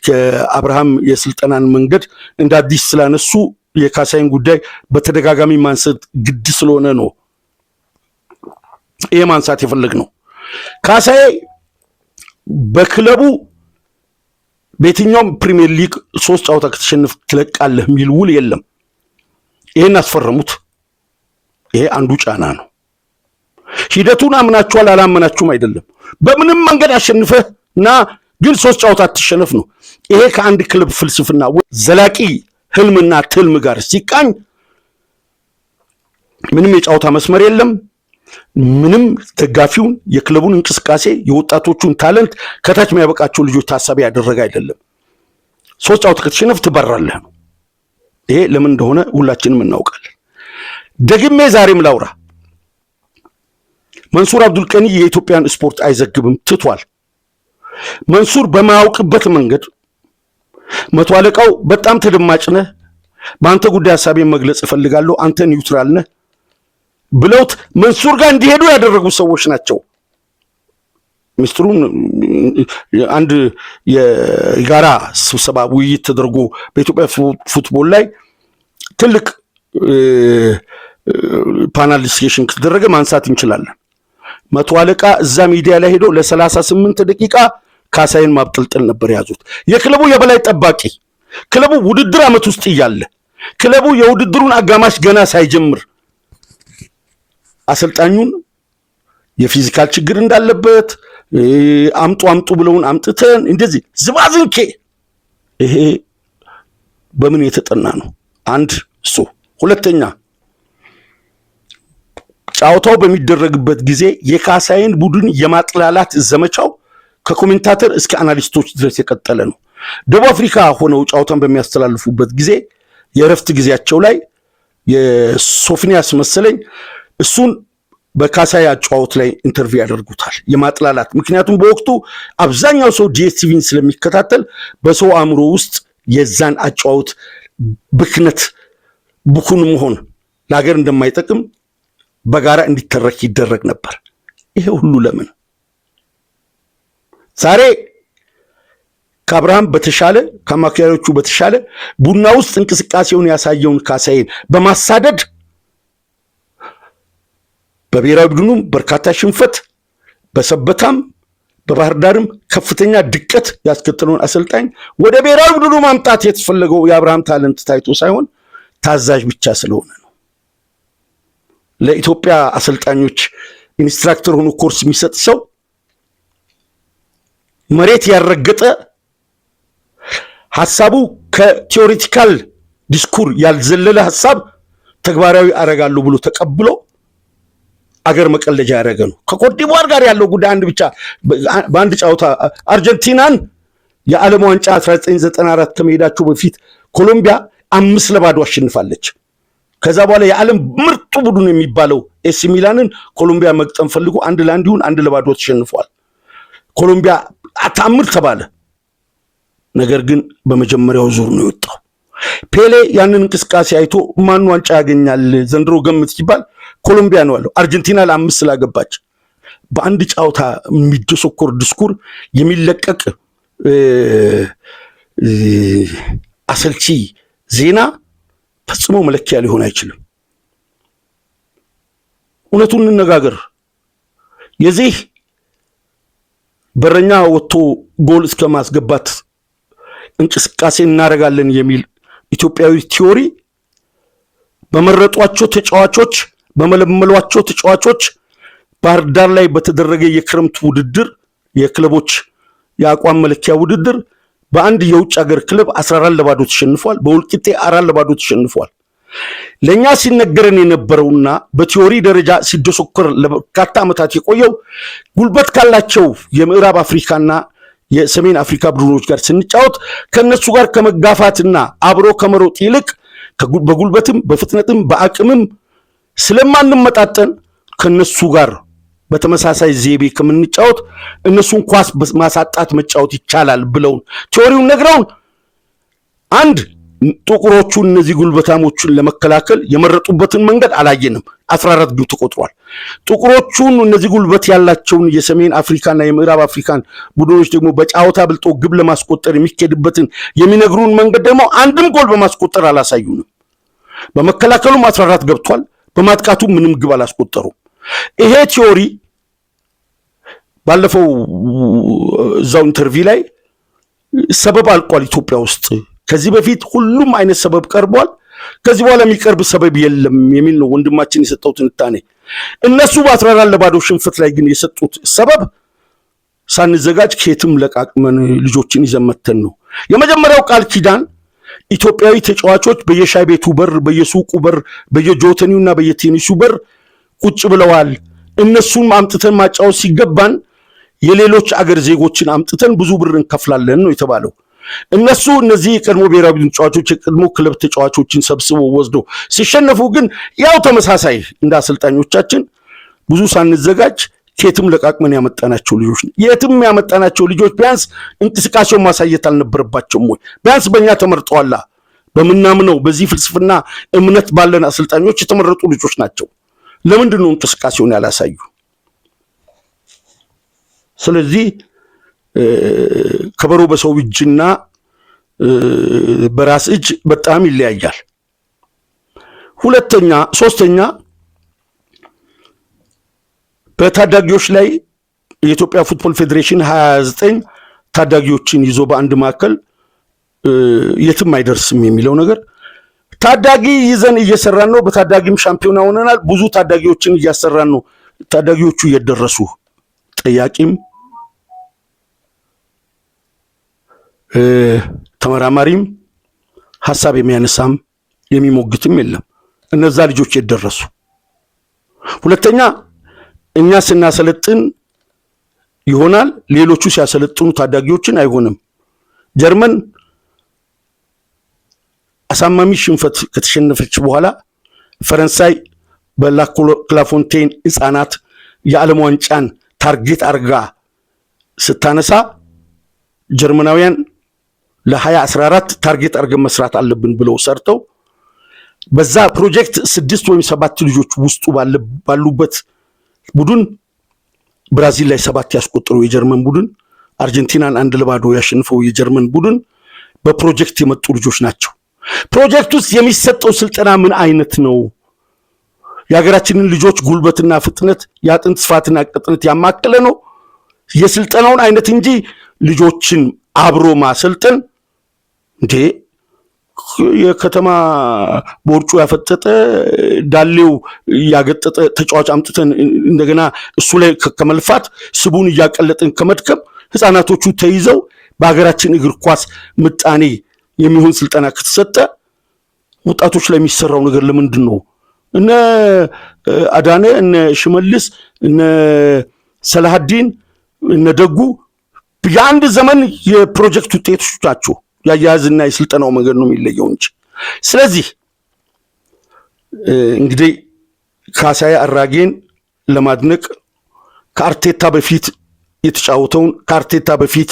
ከአብርሃም የስልጠናን መንገድ እንደ አዲስ ስላነሱ የካሳዬን ጉዳይ በተደጋጋሚ ማንሳት ግድ ስለሆነ ነው ይሄ ማንሳት የፈለግነው። ካሳዬ በክለቡ በየትኛውም ፕሪሚየር ሊግ 3 ጨዋታ ከተሸነፍ ትለቃለህ የሚል ውል የለም። ይሄን አስፈረሙት። ይሄ አንዱ ጫና ነው። ሂደቱን አምናችኋል አላመናችሁም አይደለም። በምንም መንገድ አሸንፈህና ግን 3 ጨዋታ አትሸነፍ ነው። ይሄ ከአንድ ክለብ ፍልስፍና ዘላቂ ህልምና ትልም ጋር ሲቃኝ ምንም የጨዋታ መስመር የለም። ምንም ደጋፊውን የክለቡን እንቅስቃሴ የወጣቶቹን ታለንት ከታች የሚያበቃቸው ልጆች ታሳቢ ያደረገ አይደለም። 3 ጨዋታ ከተሸነፍ ትበራለህ ነው። ይሄ ለምን እንደሆነ ሁላችንም እናውቃለን። ደግሜ ዛሬም ላውራ። መንሱር አብዱልቀኒ የኢትዮጵያን ስፖርት አይዘግብም ትቷል። መንሱር በማያውቅበት መንገድ መቶ አለቃው በጣም ተደማጭ ነህ፣ በአንተ ጉዳይ ሐሳቤን መግለጽ እፈልጋለሁ፣ አንተ ኒውትራል ነህ ብለውት መንሱር ጋር እንዲሄዱ ያደረጉ ሰዎች ናቸው። ሚኒስትሩን አንድ የጋራ ስብሰባ ውይይት ተደርጎ በኢትዮጵያ ፉትቦል ላይ ትልቅ ፓናል ዲስከሽን ከተደረገ ማንሳት እንችላለን። መቶ አለቃ እዛ ሚዲያ ላይ ሄዶ ለ38 ደቂቃ ካሳዬን ማብጠልጠል ነበር ያዙት። የክለቡ የበላይ ጠባቂ ክለቡ ውድድር ዓመት ውስጥ እያለ ክለቡ የውድድሩን አጋማሽ ገና ሳይጀምር አሰልጣኙን የፊዚካል ችግር እንዳለበት አምጡ ብለውን አምጥተን እንደዚህ ዝባዝንኬ ይሄ በምን የተጠና ነው? አንድ እሱ። ሁለተኛ ጫውታው በሚደረግበት ጊዜ የካሳዬን ቡድን የማጥላላት ዘመቻው ከኮሜንታተር እስከ አናሊስቶች ድረስ የቀጠለ ነው። ደቡብ አፍሪካ ሆነው ጫውታን በሚያስተላልፉበት ጊዜ የእረፍት ጊዜያቸው ላይ የሶፍኒያስ መሰለኝ እሱን በካሳዬ አጫውት ላይ ኢንተርቪው ያደርጉታል የማጥላላት። ምክንያቱም በወቅቱ አብዛኛው ሰው ዲኤስቲቪን ስለሚከታተል በሰው አእምሮ ውስጥ የዛን አጫውት ብክነት ብኩን መሆን ለሀገር እንደማይጠቅም በጋራ እንዲተረክ ይደረግ ነበር። ይሄ ሁሉ ለምን? ዛሬ ከአብርሃም በተሻለ ከማካሪዎቹ በተሻለ ቡና ውስጥ እንቅስቃሴውን ያሳየውን ካሳዬን በማሳደድ በብሔራዊ ቡድኑም በርካታ ሽንፈት በሰበታም በባህር ዳርም ከፍተኛ ድቀት ያስከተለውን አሰልጣኝ ወደ ብሔራዊ ቡድኑ ማምጣት የተፈለገው የአብርሃም ታለንት ታይቶ ሳይሆን ታዛዥ ብቻ ስለሆነ ነው። ለኢትዮጵያ አሰልጣኞች ኢንስትራክተር ሆኖ ኮርስ የሚሰጥ ሰው መሬት ያረገጠ ሐሳቡ ከቲዮሪቲካል ዲስኩር ያልዘለለ ሐሳብ ተግባራዊ አረጋለሁ ብሎ ተቀብሎ አገር መቀለጃ ያደረገ ነው። ከኮትዲቯር ጋር ያለው ጉዳይ አንድ ብቻ በአንድ ጫውታ አርጀንቲናን የዓለም ዋንጫ 1994 ከመሄዳቸው በፊት ኮሎምቢያ 5-0 አሸንፋለች። ከዛ በኋላ የዓለም ምርጡ ቡድን የሚባለው ኤሲ ሚላንን ኮሎምቢያ መግጠም ፈልጎ 1-1 ይሁን 1-0 ተሸንፏል። ኮሎምቢያ አታምር ተባለ። ነገር ግን በመጀመሪያው ዙር ነው የወጣው። ፔሌ ያንን እንቅስቃሴ አይቶ ማን ዋንጫ ያገኛል ዘንድሮ ገምት ሲባል ኮሎምቢያ ነው ያለው። አርጀንቲና ለ5 ስላገባች በአንድ ጫውታ የሚደሰኮር ድስኩር የሚለቀቅ አሰልቺ ዜና ፈጽሞ መለኪያ ሊሆን አይችልም። እውነቱን እንነጋገር። የዚህ በረኛ ወጥቶ ጎል እስከ ማስገባት እንቅስቃሴ እናደርጋለን የሚል ኢትዮጵያዊ ቲዮሪ በመረጧቸው ተጫዋቾች በመለመሏቸው ተጫዋቾች ባህር ዳር ላይ በተደረገ የክረምት ውድድር የክለቦች የአቋም መለኪያ ውድድር በአንድ የውጭ ሀገር ክለብ 14-0 ተሸንፏል። በወልቂጤ 4-0 ተሸንፏል። ለኛ ሲነገረን የነበረውና በቲዮሪ ደረጃ ሲደሰኮር ለበርካታ ዓመታት የቆየው ጉልበት ካላቸው የምዕራብ አፍሪካና የሰሜን አፍሪካ ቡድኖች ጋር ስንጫወት ከነሱ ጋር ከመጋፋትና አብሮ ከመሮጥ ይልቅ በጉልበትም በፍጥነትም በአቅምም ስለማንመጣጠን ከነሱ ጋር በተመሳሳይ ዘይቤ ከምንጫወት እነሱን ኳስ ማሳጣት መጫወት ይቻላል ብለውን ቲዮሪውን ነግረውን አንድ ጥቁሮቹ እነዚህ ጉልበታሞቹን ለመከላከል የመረጡበትን መንገድ አላየንም። 14 ግብ ተቆጥሯል። ጥቁሮቹን እነዚህ ጉልበት ያላቸውን የሰሜን አፍሪካና የምዕራብ አፍሪካን ቡድኖች ደግሞ በጫወታ ብልጦ ግብ ለማስቆጠር የሚኬድበትን የሚነግሩን መንገድ ደግሞ አንድም ጎል በማስቆጠር አላሳዩንም። በመከላከሉም 14 ገብቷል። በማጥቃቱ ምንም ግብ አላስቆጠሩም። ይሄ ቲዮሪ ባለፈው እዛው ኢንተርቪው ላይ ሰበብ አልቋል ኢትዮጵያ ውስጥ ከዚህ በፊት ሁሉም አይነት ሰበብ ቀርቧል። ከዚህ በኋላ የሚቀርብ ሰበብ የለም የሚል ነው ወንድማችን የሰጠው ትንታኔ። እነሱ በ14-0 ሽንፈት ላይ ግን የሰጡት ሰበብ ሳንዘጋጅ ከየትም ለቃቅመን ልጆችን ይዘመተን ነው። የመጀመሪያው ቃል ኪዳን ኢትዮጵያዊ ተጫዋቾች በየሻይ ቤቱ በር፣ በየሱቁ በር፣ በየጆተኒውና በየቴኒሱ በር ቁጭ ብለዋል። እነሱን አምጥተን ማጫወት ሲገባን የሌሎች አገር ዜጎችን አምጥተን ብዙ ብር እንከፍላለን ነው የተባለው። እነሱ እነዚህ የቀድሞ ብሔራዊ ቡድን ተጫዋቾች የቀድሞ ክለብ ተጫዋቾችን ሰብስበው ወስዶ ሲሸነፉ ግን ያው ተመሳሳይ እንደ አሰልጣኞቻችን ብዙ ሳንዘጋጅ ከየትም ለቃቅመን ያመጣናቸው ልጆች የትም ያመጣናቸው ልጆች ቢያንስ እንቅስቃሴውን ማሳየት አልነበረባቸውም ወይ? ቢያንስ በእኛ ተመርጠዋላ። በምናምነው በዚህ ፍልስፍና እምነት ባለን አሰልጣኞች የተመረጡ ልጆች ናቸው። ለምንድን ነው እንቅስቃሴውን ያላሳዩ? ስለዚህ ከበሮ በሰው እጅና በራስ እጅ በጣም ይለያያል። ሶስተኛ በታዳጊዎች ላይ የኢትዮጵያ ፉትቦል ፌዴሬሽን 29 ታዳጊዎችን ይዞ በአንድ ማዕከል የትም አይደርስም የሚለው ነገር ታዳጊ ይዘን እየሰራን ነው። በታዳጊም ሻምፒዮና ሆነናል። ብዙ ታዳጊዎችን እያሰራን ነው። ታዳጊዎቹ እየደረሱ ጠያቂም ተመራማሪም ሐሳብ የሚያነሳም የሚሞግትም የለም። እነዛ ልጆች የደረሱ። ሁለተኛ እኛ ስናሰለጥን ይሆናል፣ ሌሎቹ ሲያሰለጥኑ ታዳጊዎችን አይሆንም። ጀርመን አሳማሚ ሽንፈት ከተሸነፈች በኋላ ፈረንሳይ በላክላፎንቴን ህፃናት የዓለም ዋንጫን ታርጌት አርጋ ስታነሳ ጀርመናውያን ለ2014 ታርጌት አርገን መስራት አለብን ብለው ሰርተው በዛ ፕሮጀክት 6 ወይም 7 ልጆች ውስጡ ባሉበት ቡድን ብራዚል ላይ 7 ያስቆጠሩ የጀርመን ቡድን አርጀንቲናን 1-0 ያሸንፈው የጀርመን ቡድን በፕሮጀክት የመጡ ልጆች ናቸው። ፕሮጀክት ውስጥ የሚሰጠው ስልጠና ምን አይነት ነው? የሀገራችንን ልጆች ጉልበትና ፍጥነት የአጥንት ስፋትና ቅጥነት ያማከለ ነው የስልጠናውን አይነት እንጂ ልጆችን አብሮ ማሰልጠን እንዴ የከተማ ቦርጩ ያፈጠጠ ዳሌው ያገጠጠ ተጫዋች አምጥተን እንደገና እሱ ላይ ከመልፋት ስቡን እያቀለጥን ከመድከም ህፃናቶቹ ተይዘው በሀገራችን እግር ኳስ ምጣኔ የሚሆን ስልጠና ከተሰጠ ወጣቶች ላይ የሚሰራው ነገር ለምንድን ነው? እነ አዳነ እነ ሽመልስ እነ ሰላሃዲን እነ ደጉ የአንድ ዘመን የፕሮጀክት ውጤቶች ናቸው። ያያዝና የስልጠናው መንገድ ነው የሚለየው እንጂ። ስለዚህ እንግዲህ ካሳዬ አራጌን ለማድነቅ ከአርቴታ በፊት የተጫወተውን ከአርቴታ በፊት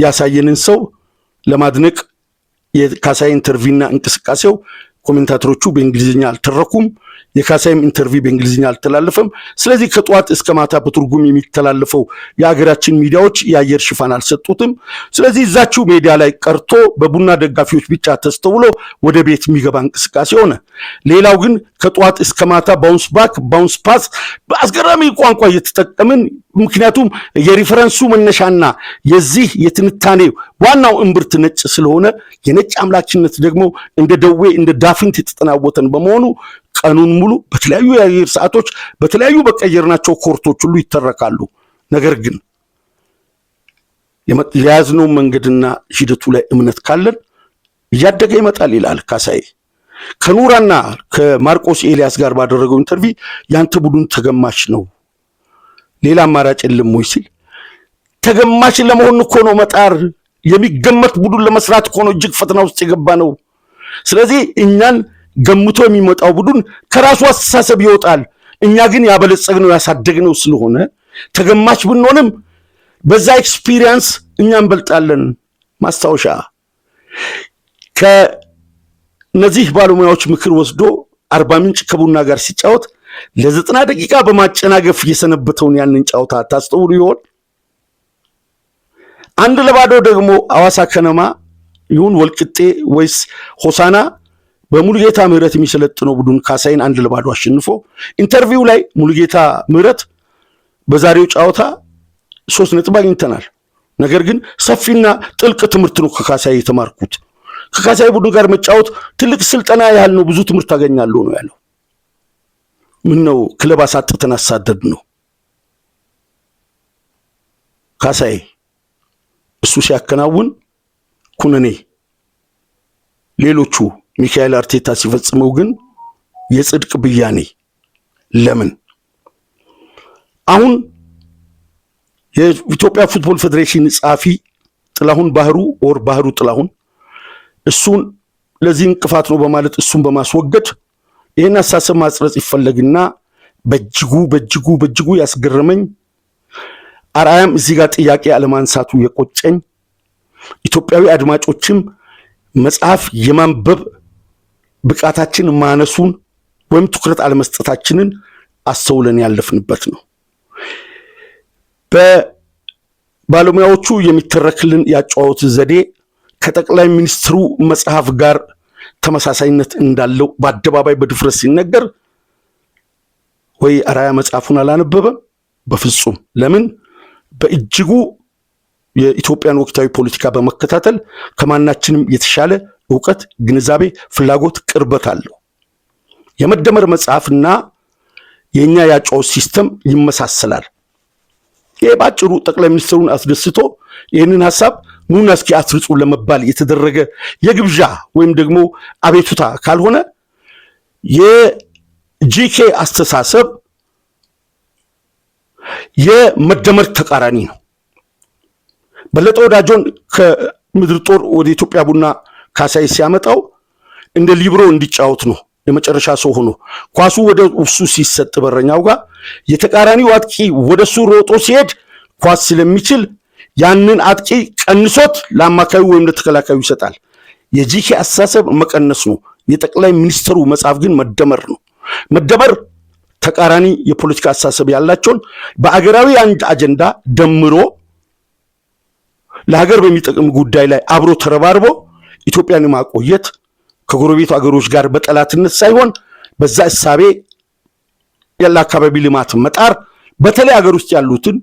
ያሳየንን ሰው ለማድነቅ የካሳዬ ኢንተርቪውና እንቅስቃሴው ኮሜንታተሮቹ በእንግሊዝኛ አልተረኩም። የካሳይም ኢንተርቪው በእንግሊዝኛ አልተላለፈም። ስለዚህ ከጧት እስከ ማታ በትርጉም የሚተላለፈው የሀገራችን ሚዲያዎች የአየር ሽፋን አልሰጡትም። ስለዚህ እዛችው ሜዲያ ላይ ቀርቶ በቡና ደጋፊዎች ብቻ ተስተውሎ ወደ ቤት የሚገባ እንቅስቃሴ ሆነ። ሌላው ግን ከጧት እስከ ማታ ባውንስ ባክ ባውንስ ፓስ በአስገራሚ ቋንቋ እየተጠቀምን ምክንያቱም የሪፈረንሱ መነሻና የዚህ የትንታኔ ዋናው እምብርት ነጭ ስለሆነ የነጭ አምላኪነት ደግሞ እንደ ደዌ እንደ ዳፍንት የተጠናወተን በመሆኑ ቀኑን ሙሉ በተለያዩ የአየር ሰዓቶች በተለያዩ በቀየርናቸው ኮርቶች ሁሉ ይተረካሉ። ነገር ግን የያዝነው መንገድና ሂደቱ ላይ እምነት ካለን እያደገ ይመጣል ይላል ካሳይ። ከኑራና ከማርቆስ ኤልያስ ጋር ባደረገው ኢንተርቪው ያንተ ቡድን ተገማች ነው ሌላ አማራጭ የለም ወይ ሲል ተገማች ለመሆን እኮ ነው መጣር የሚገመት ቡድን ለመስራት እኮ ነው እጅግ ፈተና ውስጥ የገባ ነው። ስለዚህ እኛን ገምቶ የሚመጣው ቡድን ከራሱ አስተሳሰብ ይወጣል። እኛ ግን ያበለጸግነው ያሳደግነው ስለሆነ ተገማች ብንሆንም በዛ ኤክስፒሪየንስ እኛ እንበልጣለን። ማስታወሻ ከነዚህ ባለሙያዎች ምክር ወስዶ አርባ ምንጭ ከቡና ጋር ሲጫወት ለ90 ደቂቃ በማጨናገፍ የሰነበተውን ያንን ጫውታ ታስተውሉ ይሆን? 1-0 ደግሞ አዋሳ ከነማ ይሁን ወልቅጤ ወይስ ሆሳና በሙሉጌታ ምህረት የሚሰለጥነው ቡድን ካሳይን 1-0 አሸንፎ ኢንተርቪው ላይ ሙሉጌታ ምህረት በዛሬው ጫውታ 3 ነጥብ አግኝተናል፣ ነገር ግን ሰፊና ጥልቅ ትምህርት ነው ከካሳይ የተማርኩት፣ ከካሳይ ቡድን ጋር መጫወት ትልቅ ስልጠና ያህል ነው፣ ብዙ ትምህርት አገኛለሁ ነው ያለው። ምን ነው ክለብ አሳጥተን አሳደድ ነው ካሳይ እሱ ሲያከናውን ኩነኔ ሌሎቹ ሚካኤል አርቴታ ሲፈጽመው ግን የጽድቅ ብያኔ። ለምን አሁን የኢትዮጵያ ፉትቦል ፌዴሬሽን ጻፊ ጥላሁን ባህሩ ጥላሁን እሱን ለዚህ እንቅፋት ነው በማለት እሱን በማስወገድ ይሄን አሳሰብ ማጽረጽ ይፈለግና በእጅጉ ያስገረመኝ አርአያም እዚህ ጋር ጥያቄ አለማንሳቱ የቆጨኝ ኢትዮጵያዊ አድማጮችም መጽሐፍ የማንበብ ብቃታችን ማነሱን ወይም ትኩረት አለመስጠታችንን አስተውለን ያለፍንበት ነው። በባለሙያዎቹ የሚተረክልን ያጫወት ዘዴ ከጠቅላይ ሚኒስትሩ መጽሐፍ ጋር ተመሳሳይነት እንዳለው በአደባባይ በድፍረት ሲነገር ወይ አርአያ መጽሐፉን አላነበበም? በፍጹም። ለምን? በእጅጉ የኢትዮጵያን ወቅታዊ ፖለቲካ በመከታተል ከማናችንም የተሻለ ዕውቀት፣ ግንዛቤ፣ ፍላጎት፣ ቅርበት አለው። የመደመር መጽሐፍና የኛ ያጫወት ሲስተም ይመሳሰላል። ይሄ ባጭሩ ጠቅላይ ሚኒስትሩን አስደስቶ ይህንን ሐሳብ ኑና እስኪ አስርጹ ለመባል የተደረገ የግብዣ ወይም ደግሞ አቤቱታ ካልሆነ የጂኬ አስተሳሰብ የመደመር ተቃራኒ ነው። በለጠ ወዳጆን ከምድር ጦር ወደ ኢትዮጵያ ቡና ካሳይ ሲያመጣው እንደ ሊብሮ እንዲጫወት ነው። የመጨረሻ ሰው ሆኖ ኳሱ ወደ እሱ ሲሰጥ በረኛው ጋር የተቃራኒው አጥቂ ወደሱ ሮጦ ሲሄድ ኳስ ስለሚችል ያንን አጥቂ ቀንሶት ለአማካዩ ወይም ለተከላካዩ ይሰጣል። የጂኬ አስተሳሰብ መቀነስ ነው። የጠቅላይ ሚኒስትሩ መጽሐፍ ግን መደመር ነው። መደመር ተቃራኒ የፖለቲካ አስተሳሰብ ያላቸውን በአገራዊ አንድ አጀንዳ ደምሮ ለሀገር በሚጠቅም ጉዳይ ላይ አብሮ ተረባርቦ ኢትዮጵያን ማቆየት ከጎረቤቱ አገሮች ጋር በጠላትነት ሳይሆን በዛ እሳቤ ያለ አካባቢ ልማት መጣር በተለይ ሀገር ውስጥ ያሉትን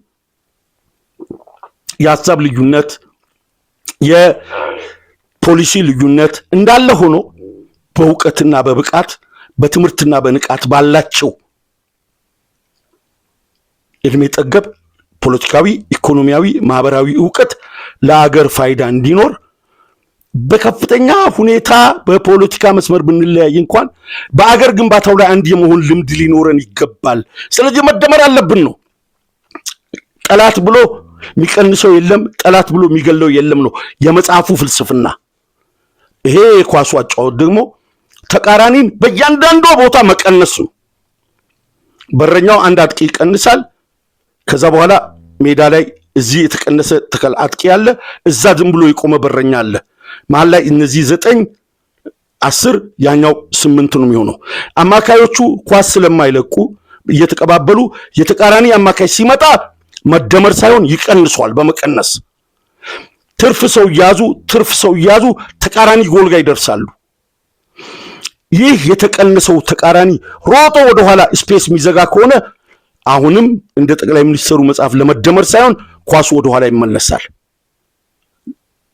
የሀሳብ ልዩነት የፖሊሲ ልዩነት እንዳለ ሆኖ በእውቀትና በብቃት በትምህርትና በንቃት ባላቸው እድሜ ጠገብ ፖለቲካዊ፣ ኢኮኖሚያዊ፣ ማህበራዊ ዕውቀት ለአገር ፋይዳ እንዲኖር በከፍተኛ ሁኔታ በፖለቲካ መስመር ብንለያይ እንኳን በአገር ግንባታው ላይ አንድ የመሆን ልምድ ሊኖረን ይገባል። ስለዚህ መደመር አለብን ነው። ጠላት ብሎ የሚቀንሰው የለም፣ ጠላት ብሎ የሚገለው የለም ነው የመጽሐፉ ፍልስፍና። ይሄ የኳሱ አጫወት ደግሞ ተቃራኒን በእያንዳንዱ ቦታ መቀነስ ነው። በረኛው አንድ አጥቂ ይቀንሳል። ከዛ በኋላ ሜዳ ላይ እዚህ የተቀነሰ ተከል አጥቂ ያለ፣ እዛ ዝም ብሎ የቆመ በረኛ አለ። መሀል ላይ እነዚህ 9 10 ያኛው 8 ነው የሚሆነው። አማካዮቹ ኳስ ስለማይለቁ እየተቀባበሉ የተቃራኒ አማካይ ሲመጣ መደመር ሳይሆን ይቀንሷል። በመቀነስ ትርፍ ሰው ያዙ ተቃራኒ ጎል ጋር ይደርሳሉ። ይህ የተቀነሰው ተቃራኒ ሮጦ ወደ ኋላ ስፔስ የሚዘጋ ከሆነ አሁንም እንደ ጠቅላይ ሚኒስትሩ መጽሐፍ ለመደመር ሳይሆን ኳሱ ወደ ኋላ ይመለሳል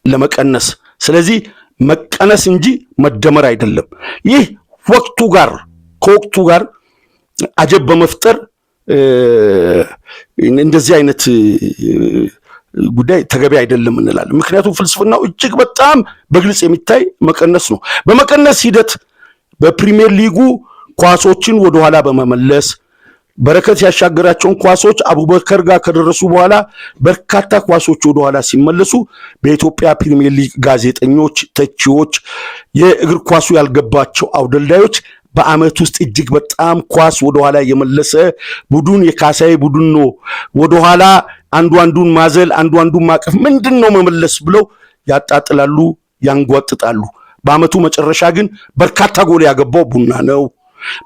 ለመቀነስ። ስለዚህ መቀነስ እንጂ መደመር አይደለም። ይህ ከወቅቱ ጋር አጀብ በመፍጠር እንደዚህ አይነት ጉዳይ ተገቢ አይደለም እንላለን። ምክንያቱም ፍልስፍናው እጅግ በጣም በግልጽ የሚታይ መቀነስ ነው። በመቀነስ ሂደት በፕሪሚየር ሊጉ ኳሶችን ወደ ኋላ በመመለስ በረከት ያሻገራቸውን ኳሶች አቡበከር ጋር ከደረሱ በኋላ በርካታ ኳሶች ወደ ኋላ ሲመለሱ በኢትዮጵያ ፕሪሚየር ሊግ ጋዜጠኞች፣ ተቺዎች፣ የእግር ኳሱ ያልገባቸው አውደልዳዮች በአመት ውስጥ እጅግ በጣም ኳስ ወደ ኋላ የመለሰ ቡድን የካሳዬ ቡድን ነው፣ ወደ ኋላ አንዱን ማዘል አንዱን ማቀፍ ምንድነው መመለስ ብለው ያጣጥላሉ፣ ያንጓጥጣሉ። በአመቱ መጨረሻ ግን በርካታ ጎል ያገባው ቡና ነው።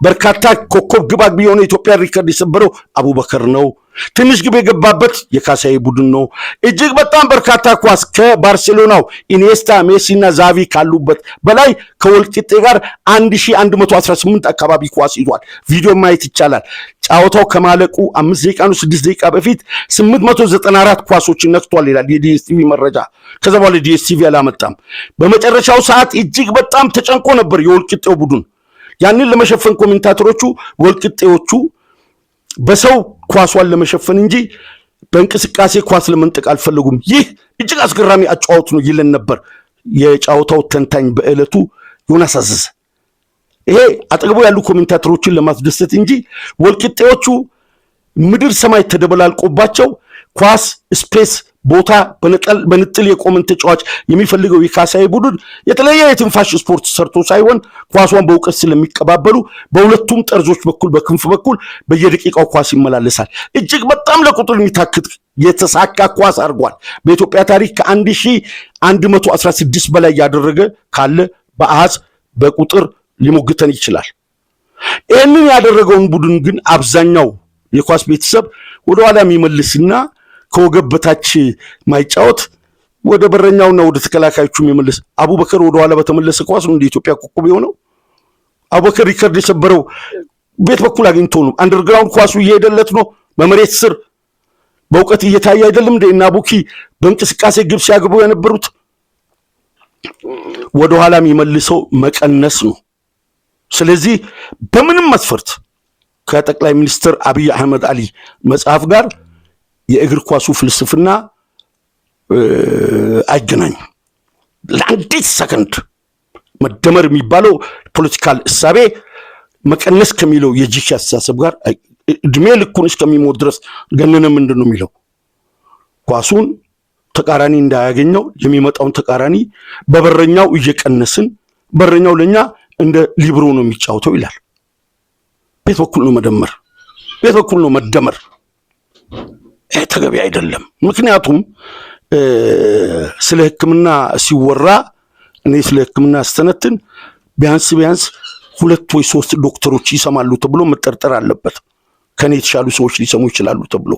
በርካታ ኮከብ ግብ አግቢ የሆነ ኢትዮጵያ ሪከርድ የሰበረው አቡበከር ነው። ትንሽ ግብ የገባበት የካሳዬ ቡድን ነው። እጅግ በጣም በርካታ ኳስ ከባርሴሎናው ኢኒየስታ፣ ሜሲና ዛቪ ካሉበት በላይ ከወልቂጤ ጋር 1118 አካባቢ ኳስ ይዟል። ቪዲዮ ማየት ይቻላል። ጫወታው ከማለቁ 5 ደቂቃ ነው 6 ደቂቃ በፊት 894 ኳሶችን ነክቷል ይላል የዲኤስቲቪ መረጃ። ከዛ በኋላ ዲኤስቲቪ አላመጣም። በመጨረሻው ሰዓት እጅግ በጣም ተጨንቆ ነበር የወልቂጤው ቡድን። ያንን ለመሸፈን ኮሜንታተሮቹ ወልቂጤዎቹ በሰው ኳሷን ለመሸፈን እንጂ በእንቅስቃሴ ኳስ ለመንጠቅ አልፈለጉም። ይህ እጅግ አስገራሚ አጫዋት ነው ይለን ነበር የጫወታው ተንታኝ በእለቱ ዮናስ አዘዘ። ይሄ አጠገቡ ያሉ ኮሜንታተሮችን ለማስደሰት እንጂ ወልቂጤዎቹ ምድር ሰማይ ተደበላልቆባቸው ኳስ ስፔስ ቦታ በንጥል የቆመን ተጫዋች የሚፈልገው የካሳዬ ቡድን የተለየ የትንፋሽ ስፖርት ሰርቶ ሳይሆን ኳሷን በእውቀት ስለሚቀባበሉ በሁለቱም ጠርዞች በኩል በክንፍ በኩል በየደቂቃው ኳስ ይመላለሳል። እጅግ በጣም ለቁጥር የሚታክት የተሳካ ኳስ አድርጓል። በኢትዮጵያ ታሪክ ከ1116 በላይ ያደረገ ካለ በአሃዝ በቁጥር ሊሞግተን ይችላል። ይህንን ያደረገውን ቡድን ግን አብዛኛው የኳስ ቤተሰብ ወደ ኋላ የሚመልስና ከወገብ በታች ማይጫወት ወደ በረኛውና ወደ ተከላካዮቹ የሚመልስ አቡበከር ወደ ኋላ በተመለሰ ኳስ ነው እንደ ኢትዮጵያ ኮከብ የሆነው። አቡበከር ሪከርድ የሰበረው ቤት በኩል አግኝቶ ነው። አንደርግራውንድ ኳሱ እየሄደለት ነው። በመሬት ስር በእውቀት እየታየ አይደለም እንደ እና ቡኪ በእንቅስቃሴ ግብ ሲያገቡ የነበሩት። ወደ ኋላ የሚመልሰው መቀነስ ነው። ስለዚህ በምንም መስፈርት ከጠቅላይ ሚኒስትር አብይ አህመድ አሊ መጽሐፍ ጋር የእግር ኳሱ ፍልስፍና አይገናኝም። ለአንዲት ሰከንድ መደመር የሚባለው ፖለቲካል እሳቤ መቀነስ ከሚለው የጂክ አስተሳሰብ ጋር እድሜ ልኩን እስከሚሞት ድረስ ገነነ ምንድን ነው የሚለው ኳሱን ተቃራኒ እንዳያገኘው የሚመጣውን ተቃራኒ በበረኛው እየቀነስን በረኛው ለኛ እንደ ሊብሮ ነው የሚጫወተው ይላል። ቤት በኩል ነው መደመር፣ ቤት በኩል ነው መደመር። ተገቢ አይደለም። ምክንያቱም ስለ ሕክምና ሲወራ እኔ ስለ ሕክምና አስተነትን ቢያንስ 2 ወይ 3 ዶክተሮች ይሰማሉ ተብሎ መጠርጠር አለበት። ከኔ የተሻሉ ሰዎች ሊሰሙ ይችላሉ ተብሎ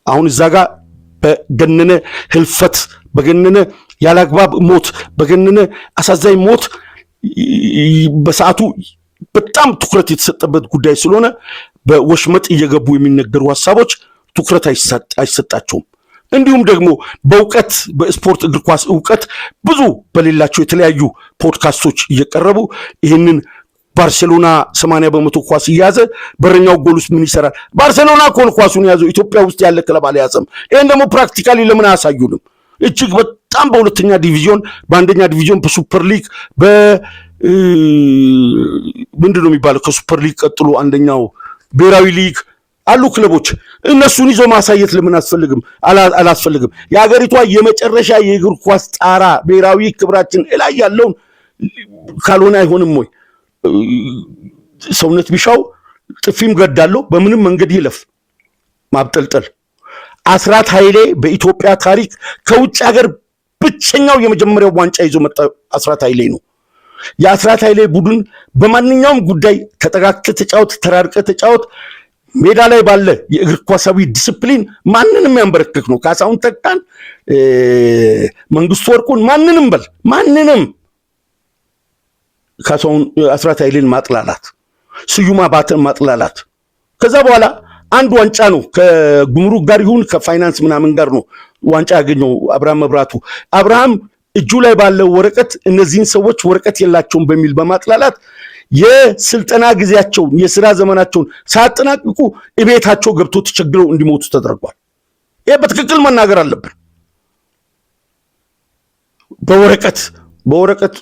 አሁን እዛ ጋር በገነነ ህልፈት፣ በገነነ ያላግባብ ሞት፣ በገነነ አሳዛኝ ሞት በሰዓቱ በጣም ትኩረት የተሰጠበት ጉዳይ ስለሆነ በወሽመጥ እየገቡ የሚነገሩ ሐሳቦች ትኩረት አይሰጣቸውም። እንዲሁም ደግሞ በእውቀት በስፖርት እግር ኳስ እውቀት ብዙ በሌላቸው የተለያዩ ፖድካስቶች እየቀረቡ ይህንን ባርሴሎና 80% ኳስ እያዘ በረኛው ጎል ውስጥ ምን ይሰራል? ባርሴሎና ኮን ኳሱን ያዘው ኢትዮጵያ ውስጥ ያለ ክለብ አልያዘም። ይሄን ደግሞ ፕራክቲካሊ ለምን አያሳዩንም? እጅግ በጣም በሁለተኛ ዲቪዥን፣ በአንደኛ ዲቪዥን፣ በሱፐር ሊግ ምንድነው የሚባለው ከሱፐር ሊግ ቀጥሎ አንደኛው ብሔራዊ ሊግ አሉ ክለቦች። እነሱን ይዞ ማሳየት ለምን አላስፈልግም? የሀገሪቷ የመጨረሻ የእግር ኳስ ጣራ ብሔራዊ ክብራችን ላይ ያለውን ካልሆነ አይሆንም ወይ? ሰውነት ቢሻው ጥፊም ገዳለው በምንም መንገድ ይለፍ ማብጠልጠል። አስራት ኃይሌ በኢትዮጵያ ታሪክ ከውጭ ሀገር ብቸኛው የመጀመሪያው ዋንጫ ይዞ መጣ አስራት ኃይሌ ነው። የአስራት ኃይሌ ቡድን በማንኛውም ጉዳይ ተጠጋግተ ተጫወት፣ ተራርቀ ተጫወት፣ ሜዳ ላይ ባለ የእግር ኳሳዊ ዲስፕሊን ማንንም ያንበረክክ ነው። ካሳሁን ተካን፣ መንግስቱ ወርቁን፣ ማንንም በል ማንንም ካሳሁን አስራት ኃይሌን ማጥላላት፣ ስዩም አባተን ማጥላላት። ከዛ በኋላ አንድ ዋንጫ ነው ከጉምሩክ ጋር ይሁን ከፋይናንስ ምናምን ጋር ነው ዋንጫ ያገኘው አብርሃም መብራቱ። አብርሃም እጁ ላይ ባለው ወረቀት እነዚህን ሰዎች ወረቀት የላቸውም በሚል በማጥላላት የስልጠና ጊዜያቸውን የሥራ ዘመናቸውን ሳያጠናቅቁ እቤታቸው ገብቶ ተቸግረው እንዲሞቱ ተደርጓል። ይሄ በትክክል መናገር አለብን። በወረቀት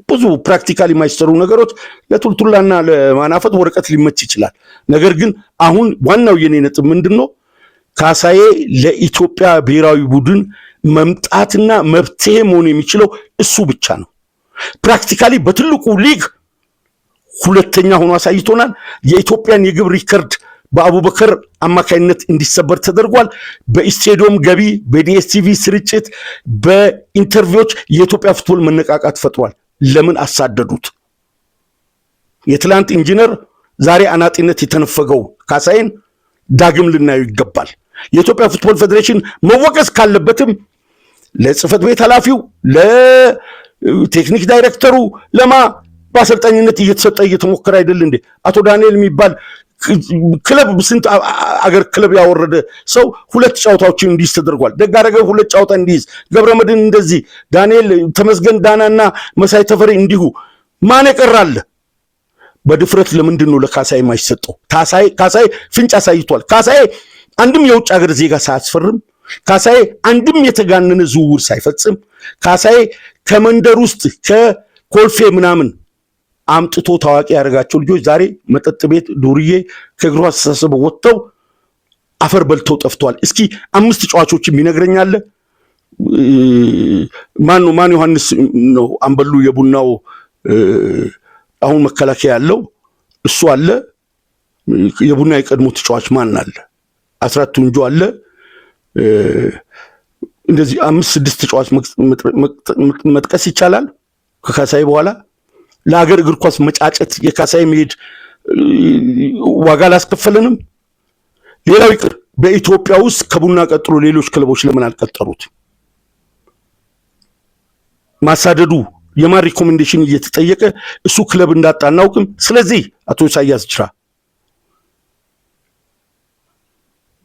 ብዙ ፕራክቲካሊ የማይሰሩ ነገሮች ለቱልቱላና ለማናፈት ወረቀት ሊመች ይችላል። ነገር ግን አሁን ዋናው የኔ ነጥብ ምንድነው? ካሳዬ ለኢትዮጵያ ብሔራዊ ቡድን መምጣትና መብትሄ መሆን የሚችለው እሱ ብቻ ነው። ፕራክቲካሊ በትልቁ ሊግ ሁለተኛ ሆኖ አሳይቶናል። የኢትዮጵያን የግብ ሪከርድ በአቡበከር አማካይነት እንዲሰበር ተደርጓል። በስቴዲየም ገቢ፣ በዲኤስቲቪ ስርጭት፣ በኢንተርቪዎች የኢትዮጵያ ፉትቦል መነቃቃት ፈጥሯል። ለምን አሳደዱት? የትላንት ኢንጂነር ዛሬ አናጢነት የተነፈገው ካሳዬን ዳግም ልናየው ይገባል። የኢትዮጵያ ፉትቦል ፌዴሬሽን መወቀስ ካለበትም ለጽህፈት ቤት ኃላፊው፣ ለቴክኒክ ዳይሬክተሩ በአሰልጣኝነት እየተሰጠ እየተሞከረ አይደል እንዴ? አቶ ዳንኤል የሚባል ክለብ ስንት አገር ክለብ ያወረደ ሰው 2 ጨዋታዎችን እንዲይዝ ተደርጓል። ደጋረገ 2 ጨዋታ እንዲይዝ፣ ገብረመድህን እንደዚህ፣ ዳንኤል ተመስገን ዳናና መሳይ ተፈሪ እንዲሁ። ማን ይቀራል? በድፍረት ለምንድን ነው ለካሳዬ የማይሰጠው? ካሳዬ ፍንጭ አሳይቷል። ካሳዬ አንድም የውጭ ሀገር ዜጋ ሳያስፈርም፣ ካሳዬ አንድም የተጋነነ ዝውውር ሳይፈጽም፣ ካሳዬ ከመንደር ውስጥ ከኮልፌ ምናምን አምጥቶ ታዋቂ ያደረጋቸው ልጆች ዛሬ መጠጥ ቤት ዱርዬ ከእግሩ አስተሳሰብ ወጥተው አፈር በልተው ጠፍተዋል። እስኪ 5 ተጫዋቾችም ይነግረኛል። ማን ዮሐንስ ነው አንበሉ የቡናው አሁን መከላከያ ያለው እሱ አለ። የቡና የቀድሞ ተጫዋች ማን አለ? አስራት ቱንጆ አለ። እንደዚህ 5-6 ተጫዋች መጥቀስ ይቻላል። ከካሳዬ በኋላ ለሀገር እግር ኳስ መጫጨት የካሳዬ መሄድ ዋጋ አላስከፈለንም። ሌላው ይቅር፣ በኢትዮጵያ ውስጥ ከቡና ቀጥሎ ሌሎች ክለቦች ለምን አልቀጠሩት? ማሳደዱ የማን ሪኮሜንዴሽን እየተጠየቀ እሱ ክለብ እንዳጣ አናውቅም። ስለዚህ አቶ ኢሳያስ ጅራ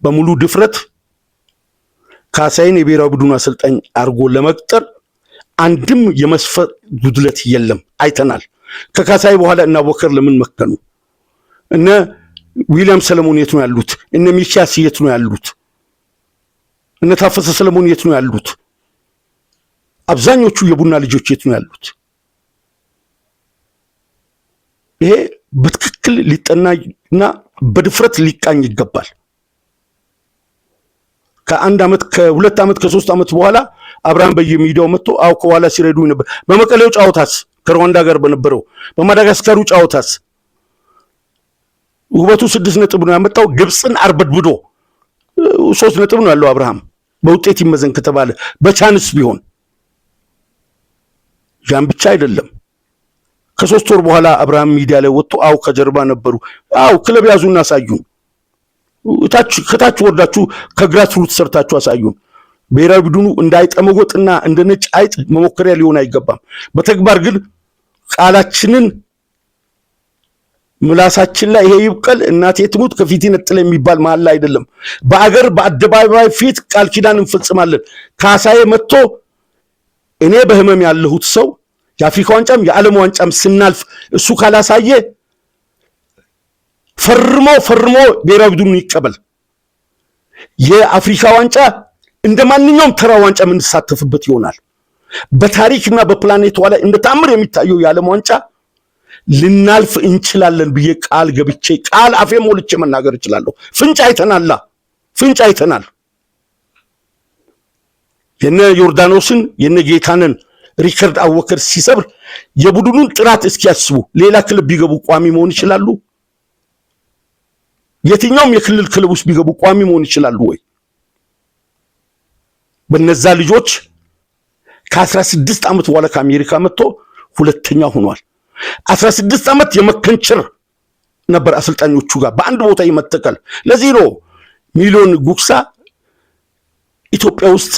በሙሉ ድፍረት ካሳዬን የብሔራዊ ቡድኑ አሰልጣኝ አድርጎ ለመቅጠር አንድም የመስፈር ጉድለት የለም። አይተናል። ከካሳዬ በኋላ እና አቡበከር ለምን መከኑ? እነ ዊሊያም ሰለሞን የት ነው ያሉት? እነ ሚኪያስ የት ነው ያሉት? እነ ታፈሰ ሰለሞን የት ነው ያሉት? አብዛኞቹ የቡና ልጆች የት ነው ያሉት? ይሄ በትክክል ሊጠናና በድፍረት ሊቃኝ ይገባል። ከ1 ዓመት ከ2 ዓመት ከ3 ዓመት በኋላ አብርሃም በየሚዲያው መጥቶ ከኋላ ሲረዱ ነበር። በመቀሌው ጫውታስ ከሩዋንዳ ጋር በነበረው በማዳጋስካሩ ጫውታስ ውበቱ 6 ነጥብ ነው ያመጣው። ግብፅን አርበድብዶ 3 ነጥብ ነው ያለው አብርሃም። በውጤት ይመዘን ከተባለ በቻንስ ቢሆን ያን ብቻ አይደለም። ከ3 ወር በኋላ አብርሃም ሚዲያ ላይ ወጥቶ ከጀርባ ነበሩ ክለብ ያዙና አሳዩን። ከታች ወርዳችሁ ከግራስ ሩት ሰርታችሁ አሳዩን። ብሔራዊ ቡድኑ እንዳይጠመወጥና እንደ ነጭ አይጥ መሞከሪያ ሊሆን አይገባም። በተግባር ግን ቃላችንን ምላሳችን ላይ ይሄ ይብቀል እናቴ ትሙት ከፊት ነጥለ የሚባል መሐላ አይደለም። በአገር በአደባባይ ፊት ቃል ኪዳን እንፈጽማለን። ካሳዬ መጥቶ እኔ በህመም ያለሁት ሰው የአፍሪካ ዋንጫም የዓለም ዋንጫም ስናልፍ እሱ ካላሳየ ፈርሞ ብሔራዊ ቡድኑ ይቀበል። የአፍሪካ ዋንጫ እንደ ማንኛውም ተራ ዋንጫ የምንሳተፍበት ይሆናል። በታሪክና በፕላኔቱ ላይ እንደ ታምር የሚታየው የዓለም ዋንጫ ልናልፍ እንችላለን ብዬ ቃል ገብቼ ቃል አፌ ሞልቼ መናገር እችላለሁ። ፍንጭ አይተናል። የነ ዮርዳኖስን የነ ጌታነን ሪከርድ አቡበከር ሲሰብር የቡድኑን ጥራት እስኪያስቡ ሌላ ክለብ ቢገቡ ቋሚ መሆን ይችላሉ? የትኛውም የክልል ክለብ ውስጥ ቢገቡ ቋሚ መሆን ይችላሉ ወይ? በነዛ ልጆች ከ16 ዓመት በኋላ ከአሜሪካ መጥቶ ሁለተኛ ሆኗል። 16 ዓመት የመከንቸር ነበር አሰልጣኞቹ ጋር በአንድ ቦታ ይመተካል። ለዚህ ነው ሚሊዮን ጉግሳ ኢትዮጵያ ውስጥ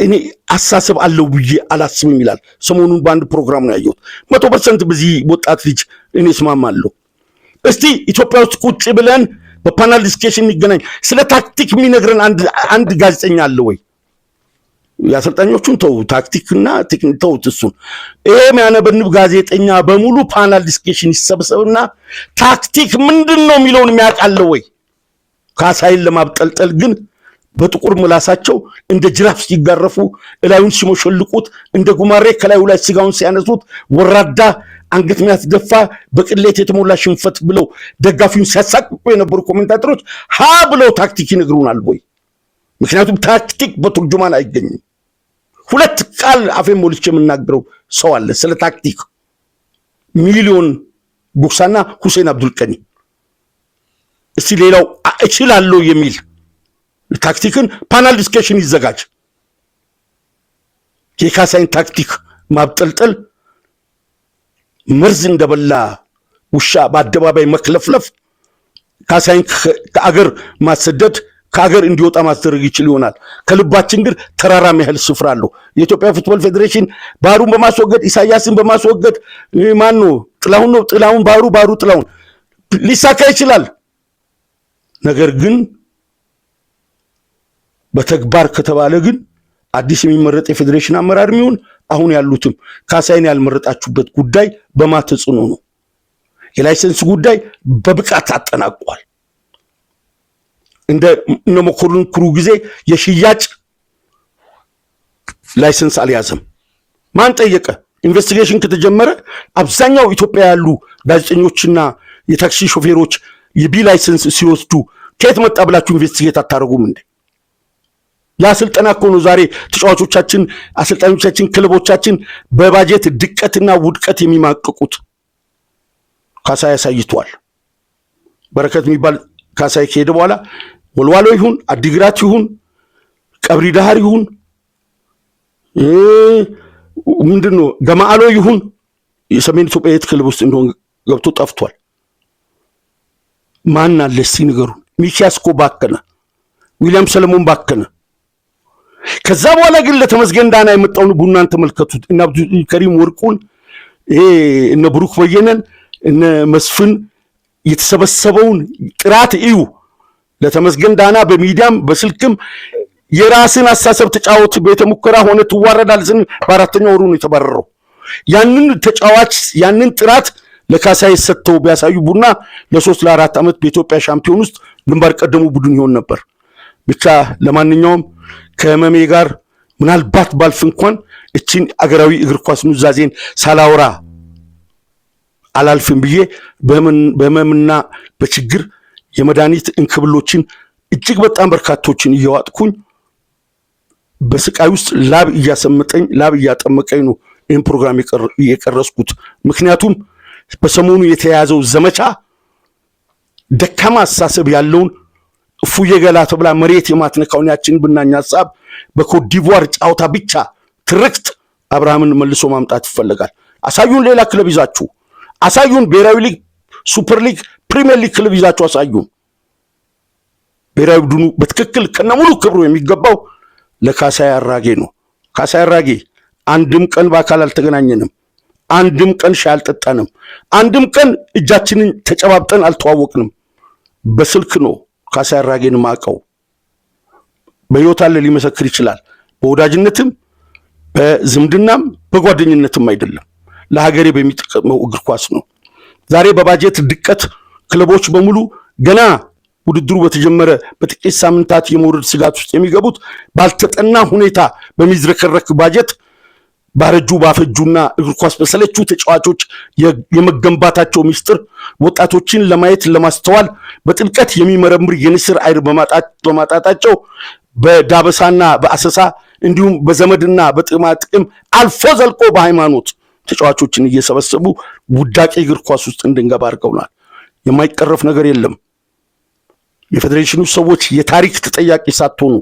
እኔ አሳሰብ አለው ብዬ አላስብም ይላል። ሰሞኑን በአንድ ፕሮግራም ነው ያየሁት። 100% በዚህ ወጣት ልጅ እኔ እስማማለሁ። እስቲ ኢትዮጵያ ውስጥ ቁጭ ብለን በፓናል ዲስከሽን ይገናኝ። ስለ ታክቲክ የሚነግረን አንድ ጋዜጠኛ አለ ወይ? የአሰልጣኞቹን ተው፣ ታክቲክና ቴክኒክ ተው። እሱን የሚያነበንብ ጋዜጠኛ በሙሉ ፓናል ዲስከሽን ይሰበሰብና ታክቲክ ምንድነው የሚለውን የሚያውቃል ወይ? ካሳይን ለማብጠልጠል ግን በጥቁር ምላሳቸው እንደ ጅራፍ ሲጋረፉ እላዩን ሲሞሸልቁት እንደ ጉማሬ ከላዩ ላይ ስጋውን ሲያነሱት ወራዳ አንገት የሚያስደፋ በቅሌት የተሞላ ሽንፈት ብለው ደጋፊውን ሲያሳቅቁ የነበሩ ኮሜንታተሮች ሀ ብለው ታክቲክ ይነግሩናል ወይ? ምክንያቱም ታክቲክ በቱርጁማን አይገኝም። ሁለት ቃል አፌን ሞልቼ የምናገረው ሰው አለ ስለ ታክቲክ፣ ሚሊዮን ጉግሳና ሁሴን አብዱልቀኒ። እስቲ ሌላው እችላለሁ የሚል ታክቲክን ፓናል ዲስከሽን ይዘጋጅ። የካሳይን ታክቲክ ማብጠልጠል፣ መርዝ እንደበላ ውሻ በአደባባይ መክለፍለፍ፣ ካሳይን ከአገር ማሰደድ፣ ከአገር እንዲወጣ ማስደረግ ይችል ይሆናል። ከልባችን ግን ተራራም ያህል ስፍራ አለው። የኢትዮጵያ ፉትቦል ፌዴሬሽን ባህሩን በማስወገድ ኢሳያስን በማስወገድ ማን ነው? ጥላሁን ነው። ጥላሁን ባህሩ ጥላሁን ሊሳካ ይችላል። ነገር ግን በተግባር ከተባለ ግን አዲስ የሚመረጥ የፌዴሬሽን አመራር የሚሆን አሁን ያሉትም ካሳይን ያልመረጣችሁበት ጉዳይ በማተጽኖ ነው። የላይሰንስ ጉዳይ በብቃት አጠናቋል። እንደ መኮንን ክሩ ጊዜ የሽያጭ ላይሰንስ አልያዘም። ማን ጠየቀ? ኢንቨስቲጌሽን ከተጀመረ አብዛኛው ኢትዮጵያ ያሉ ጋዜጠኞችና የታክሲ ሾፌሮች የቢ ላይሰንስ ሲወስዱ ከየት መጣ ብላችሁ ኢንቨስቲጌት አታረጉም እንዴ? ያ ስልጠና እኮ ነው ዛሬ ተጫዋቾቻችን፣ አሰልጣኞቻችን፣ ክለቦቻችን በባጀት ድቀትና ውድቀት የሚማቅቁት። ካሳይ ያሳይቷል። በረከት የሚባል ካሳይ ከሄደ በኋላ ወልዋሎ ይሁን አዲግራት ይሁን ቀብሪ ዳህር ይሁን ምንድነው ገማአሎ ይሁን የሰሜን ኢትዮጵያ የት ክለብ ውስጥ እንደሆነ ገብቶ ጠፍቷል። ማን አለ እስቲ ንገሩን? ሚኪያስ እኮ ባከነ፣ ዊሊያም ሰለሞን ባከነ። ከዛ በኋላ ግን ለተመስገን ዳና የመጣውን ቡናን ተመልከቱት። እና አብዱል ከሪም ወርቁን እነ ብሩክ በየነን እነ መስፍን የተሰበሰበውን ጥራት እዩ። ለተመስገን ዳና በሚዲያም በስልክም የራስን አሳሰብ ተጫወት ቤተ ሙከራ ሆነ ትዋረዳል ስን በአራተኛው ወሩ ነው የተባረረው። ያንን ተጫዋች ያንን ጥራት ለካሳይ ሰጥተው ቢያሳዩ ቡና ለ3 ለ4 ዓመት በኢትዮጵያ ሻምፒዮን ውስጥ ግንባር ቀደሙ ቡድን ይሆን ነበር። ብቻ ለማንኛውም ከመሜ ጋር ምናልባት ባልፍ እንኳን እቺን አገራዊ እግር ኳስ ኑዛዜን ሳላውራ አላልፍም ብዬ በመምና በችግር የመድኃኒት እንክብሎችን እጅግ በጣም በርካቶችን እየዋጥኩኝ በስቃይ ውስጥ ላብ እያሰመጠኝ ላብ እያጠመቀኝ ነው ይህን ፕሮግራም የቀረስኩት። ምክንያቱም በሰሞኑ የተያዘው ዘመቻ ደካማ አሳሰብ ያለውን እፉዬ ገላ ተብላ መሬት የማትነካውን ያችን ብናኝ ሐሳብ በኮትዲቯር ጫውታ ብቻ ትርክት አብርሃምን መልሶ ማምጣት ይፈልጋል። አሳዩን፣ ሌላ ክለብ ይዛችሁ አሳዩን፣ ብሔራዊ ሊግ፣ ሱፐር ሊግ፣ ፕሪሚየር ሊግ ክለብ ይዛችሁ አሳዩን። ብሔራዊ ቡድኑ በትክክል ከነሙሉ ክብሩ የሚገባው ለካሳይ አራጌ ነው። ካሳይ አራጌ አንድም ቀን በአካል አልተገናኘንም፣ አንድም ቀን ሻይ አልጠጣንም፣ አንድም ቀን እጃችንን ተጨባብጠን አልተዋወቅንም። በስልክ ነው ካሳይ አራጌን ማቀው። በህይወት አለ ሊመሰክር ይችላል። በወዳጅነትም በዝምድናም በጓደኝነትም አይደለም። ለሀገሬ በሚጠቅመው እግር ኳስ ነው። ዛሬ በባጀት ድቀት ክለቦች በሙሉ ገና ውድድሩ በተጀመረ በጥቂት ሳምንታት የመውረድ ስጋት ውስጥ የሚገቡት ባልተጠና ሁኔታ በሚዝረከረክ ባጀት ባረጁ ባፈጁና እግር ኳስ በሰለቹ ተጫዋቾች የመገንባታቸው ሚስጥር ወጣቶችን ለማየት ለማስተዋል በጥልቀት የሚመረምር የንስር አይር በማጣታቸው በዳበሳና በአሰሳ እንዲሁም በዘመድና በጥቅም አልፎ ዘልቆ በሃይማኖት ተጫዋቾችን እየሰበሰቡ ውዳቂ እግር ኳስ ውስጥ እንድንገባ አድርገውናል። የማይቀረፍ ነገር የለም። የፌዴሬሽኑ ሰዎች የታሪክ ተጠያቂ ሳትሆኑ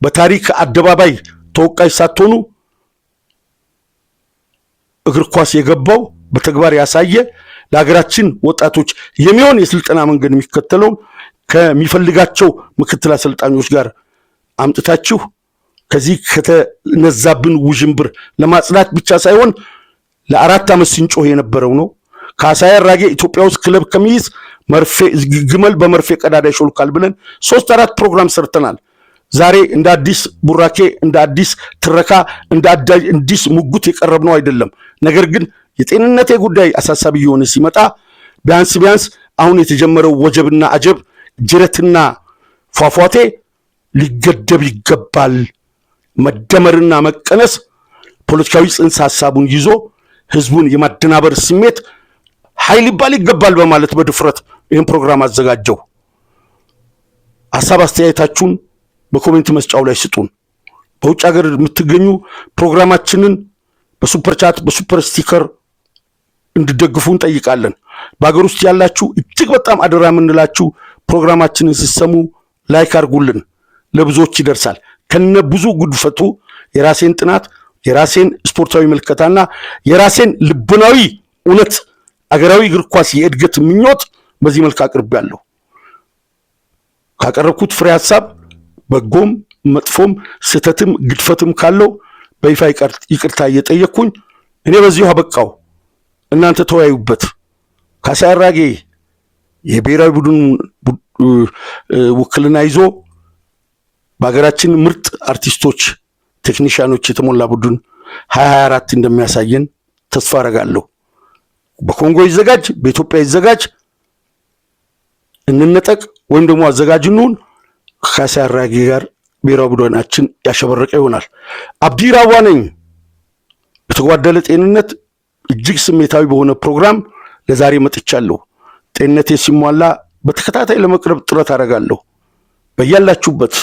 በታሪክ አደባባይ ተወቃሽ ሳትሆኑ እግር ኳስ የገባው በተግባር ያሳየ ለሀገራችን ወጣቶች የሚሆን የስልጠና መንገድ የሚከተለው ከሚፈልጋቸው ምክትል አሰልጣኞች ጋር አምጥታችሁ ከዚህ ከተነዛብን ውዥንብር ለማጽዳት ብቻ ሳይሆን ለ4 ዓመት ሲንጮህ የነበረው ነው። ካሳዬ አራጌ ኢትዮጵያ ውስጥ ክለብ ከሚይዝ መርፌ ግመል በመርፌ ቀዳዳ ይሾልካል ብለን 3-4 ፕሮግራም ሰርተናል። ዛሬ እንደ አዲስ ቡራኬ እንደ አዲስ ትረካ እንደ አዲስ ሙጉት የቀረብነው አይደለም። ነገር ግን የጤንነቴ ጉዳይ አሳሳቢ የሆነ ሲመጣ ቢያንስ አሁን የተጀመረው ወጀብና አጀብ ጅረትና ፏፏቴ ሊገደብ ይገባል። መደመርና መቀነስ ፖለቲካዊ ጽንሰ ሐሳቡን ይዞ ህዝቡን የማደናበር ስሜት ኃይል ይባል ይገባል በማለት በድፍረት ይህን ፕሮግራም አዘጋጀው። ሐሳብ አስተያየታችሁን በኮሜንት መስጫው ላይ ስጡን። በውጭ ሀገር የምትገኙ ፕሮግራማችንን በሱፐር ቻት በሱፐር ስቲከር እንድትደግፉ እንጠይቃለን። በአገር ውስጥ ያላችሁ እጅግ በጣም አደራ የምንላችሁ ፕሮግራማችንን ሲሰሙ ላይክ አድርጉልን፣ ለብዙዎች ይደርሳል። ከነ ብዙ ጉድፈቱ የራሴን ጥናት የራሴን ስፖርታዊ መልከታና የራሴን ልቦናዊ እውነት አገራዊ እግር ኳስ የእድገት ምኞት በዚህ መልክ አቅርቤያለሁ። ካቀረብኩት ፍሬ ሐሳብ በጎም መጥፎም ስተትም ግድፈትም ካለው በይፋ ይቅርታ እየጠየቅኩኝ እኔ በዚሁ አበቃው። እናንተ ተወያዩበት። ካሳዬ አራጌ የብሔራዊ ቡድን ውክልና ይዞ በሀገራችን ምርጥ አርቲስቶች ቴክኒሻኖች የተሞላ ቡድን 2024 እንደሚያሳየን ተስፋ አደርጋለሁ። በኮንጎ ይዘጋጅ በኢትዮጵያ ይዘጋጅ እንነጠቅ ወይም ደግሞ አዘጋጅ እንሁን ካሳዬ አራጌ ጋር ብሔራዊ ቡድናችን ያሸበረቀ ይሆናል። አብዲ ራዋ ነኝ። በተጓደለ ጤንነት እጅግ ስሜታዊ በሆነ ፕሮግራም ለዛሬ መጥቻለሁ። ጤንነቴ ሲሟላ በተከታታይ ለመቅረብ ጥረት አደርጋለሁ። በያላችሁበት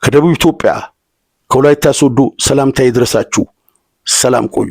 ከደቡብ ኢትዮጵያ ከወላይታ ሶዶ ሰላምታ ይድረሳችሁ። ሰላም ቆዩ።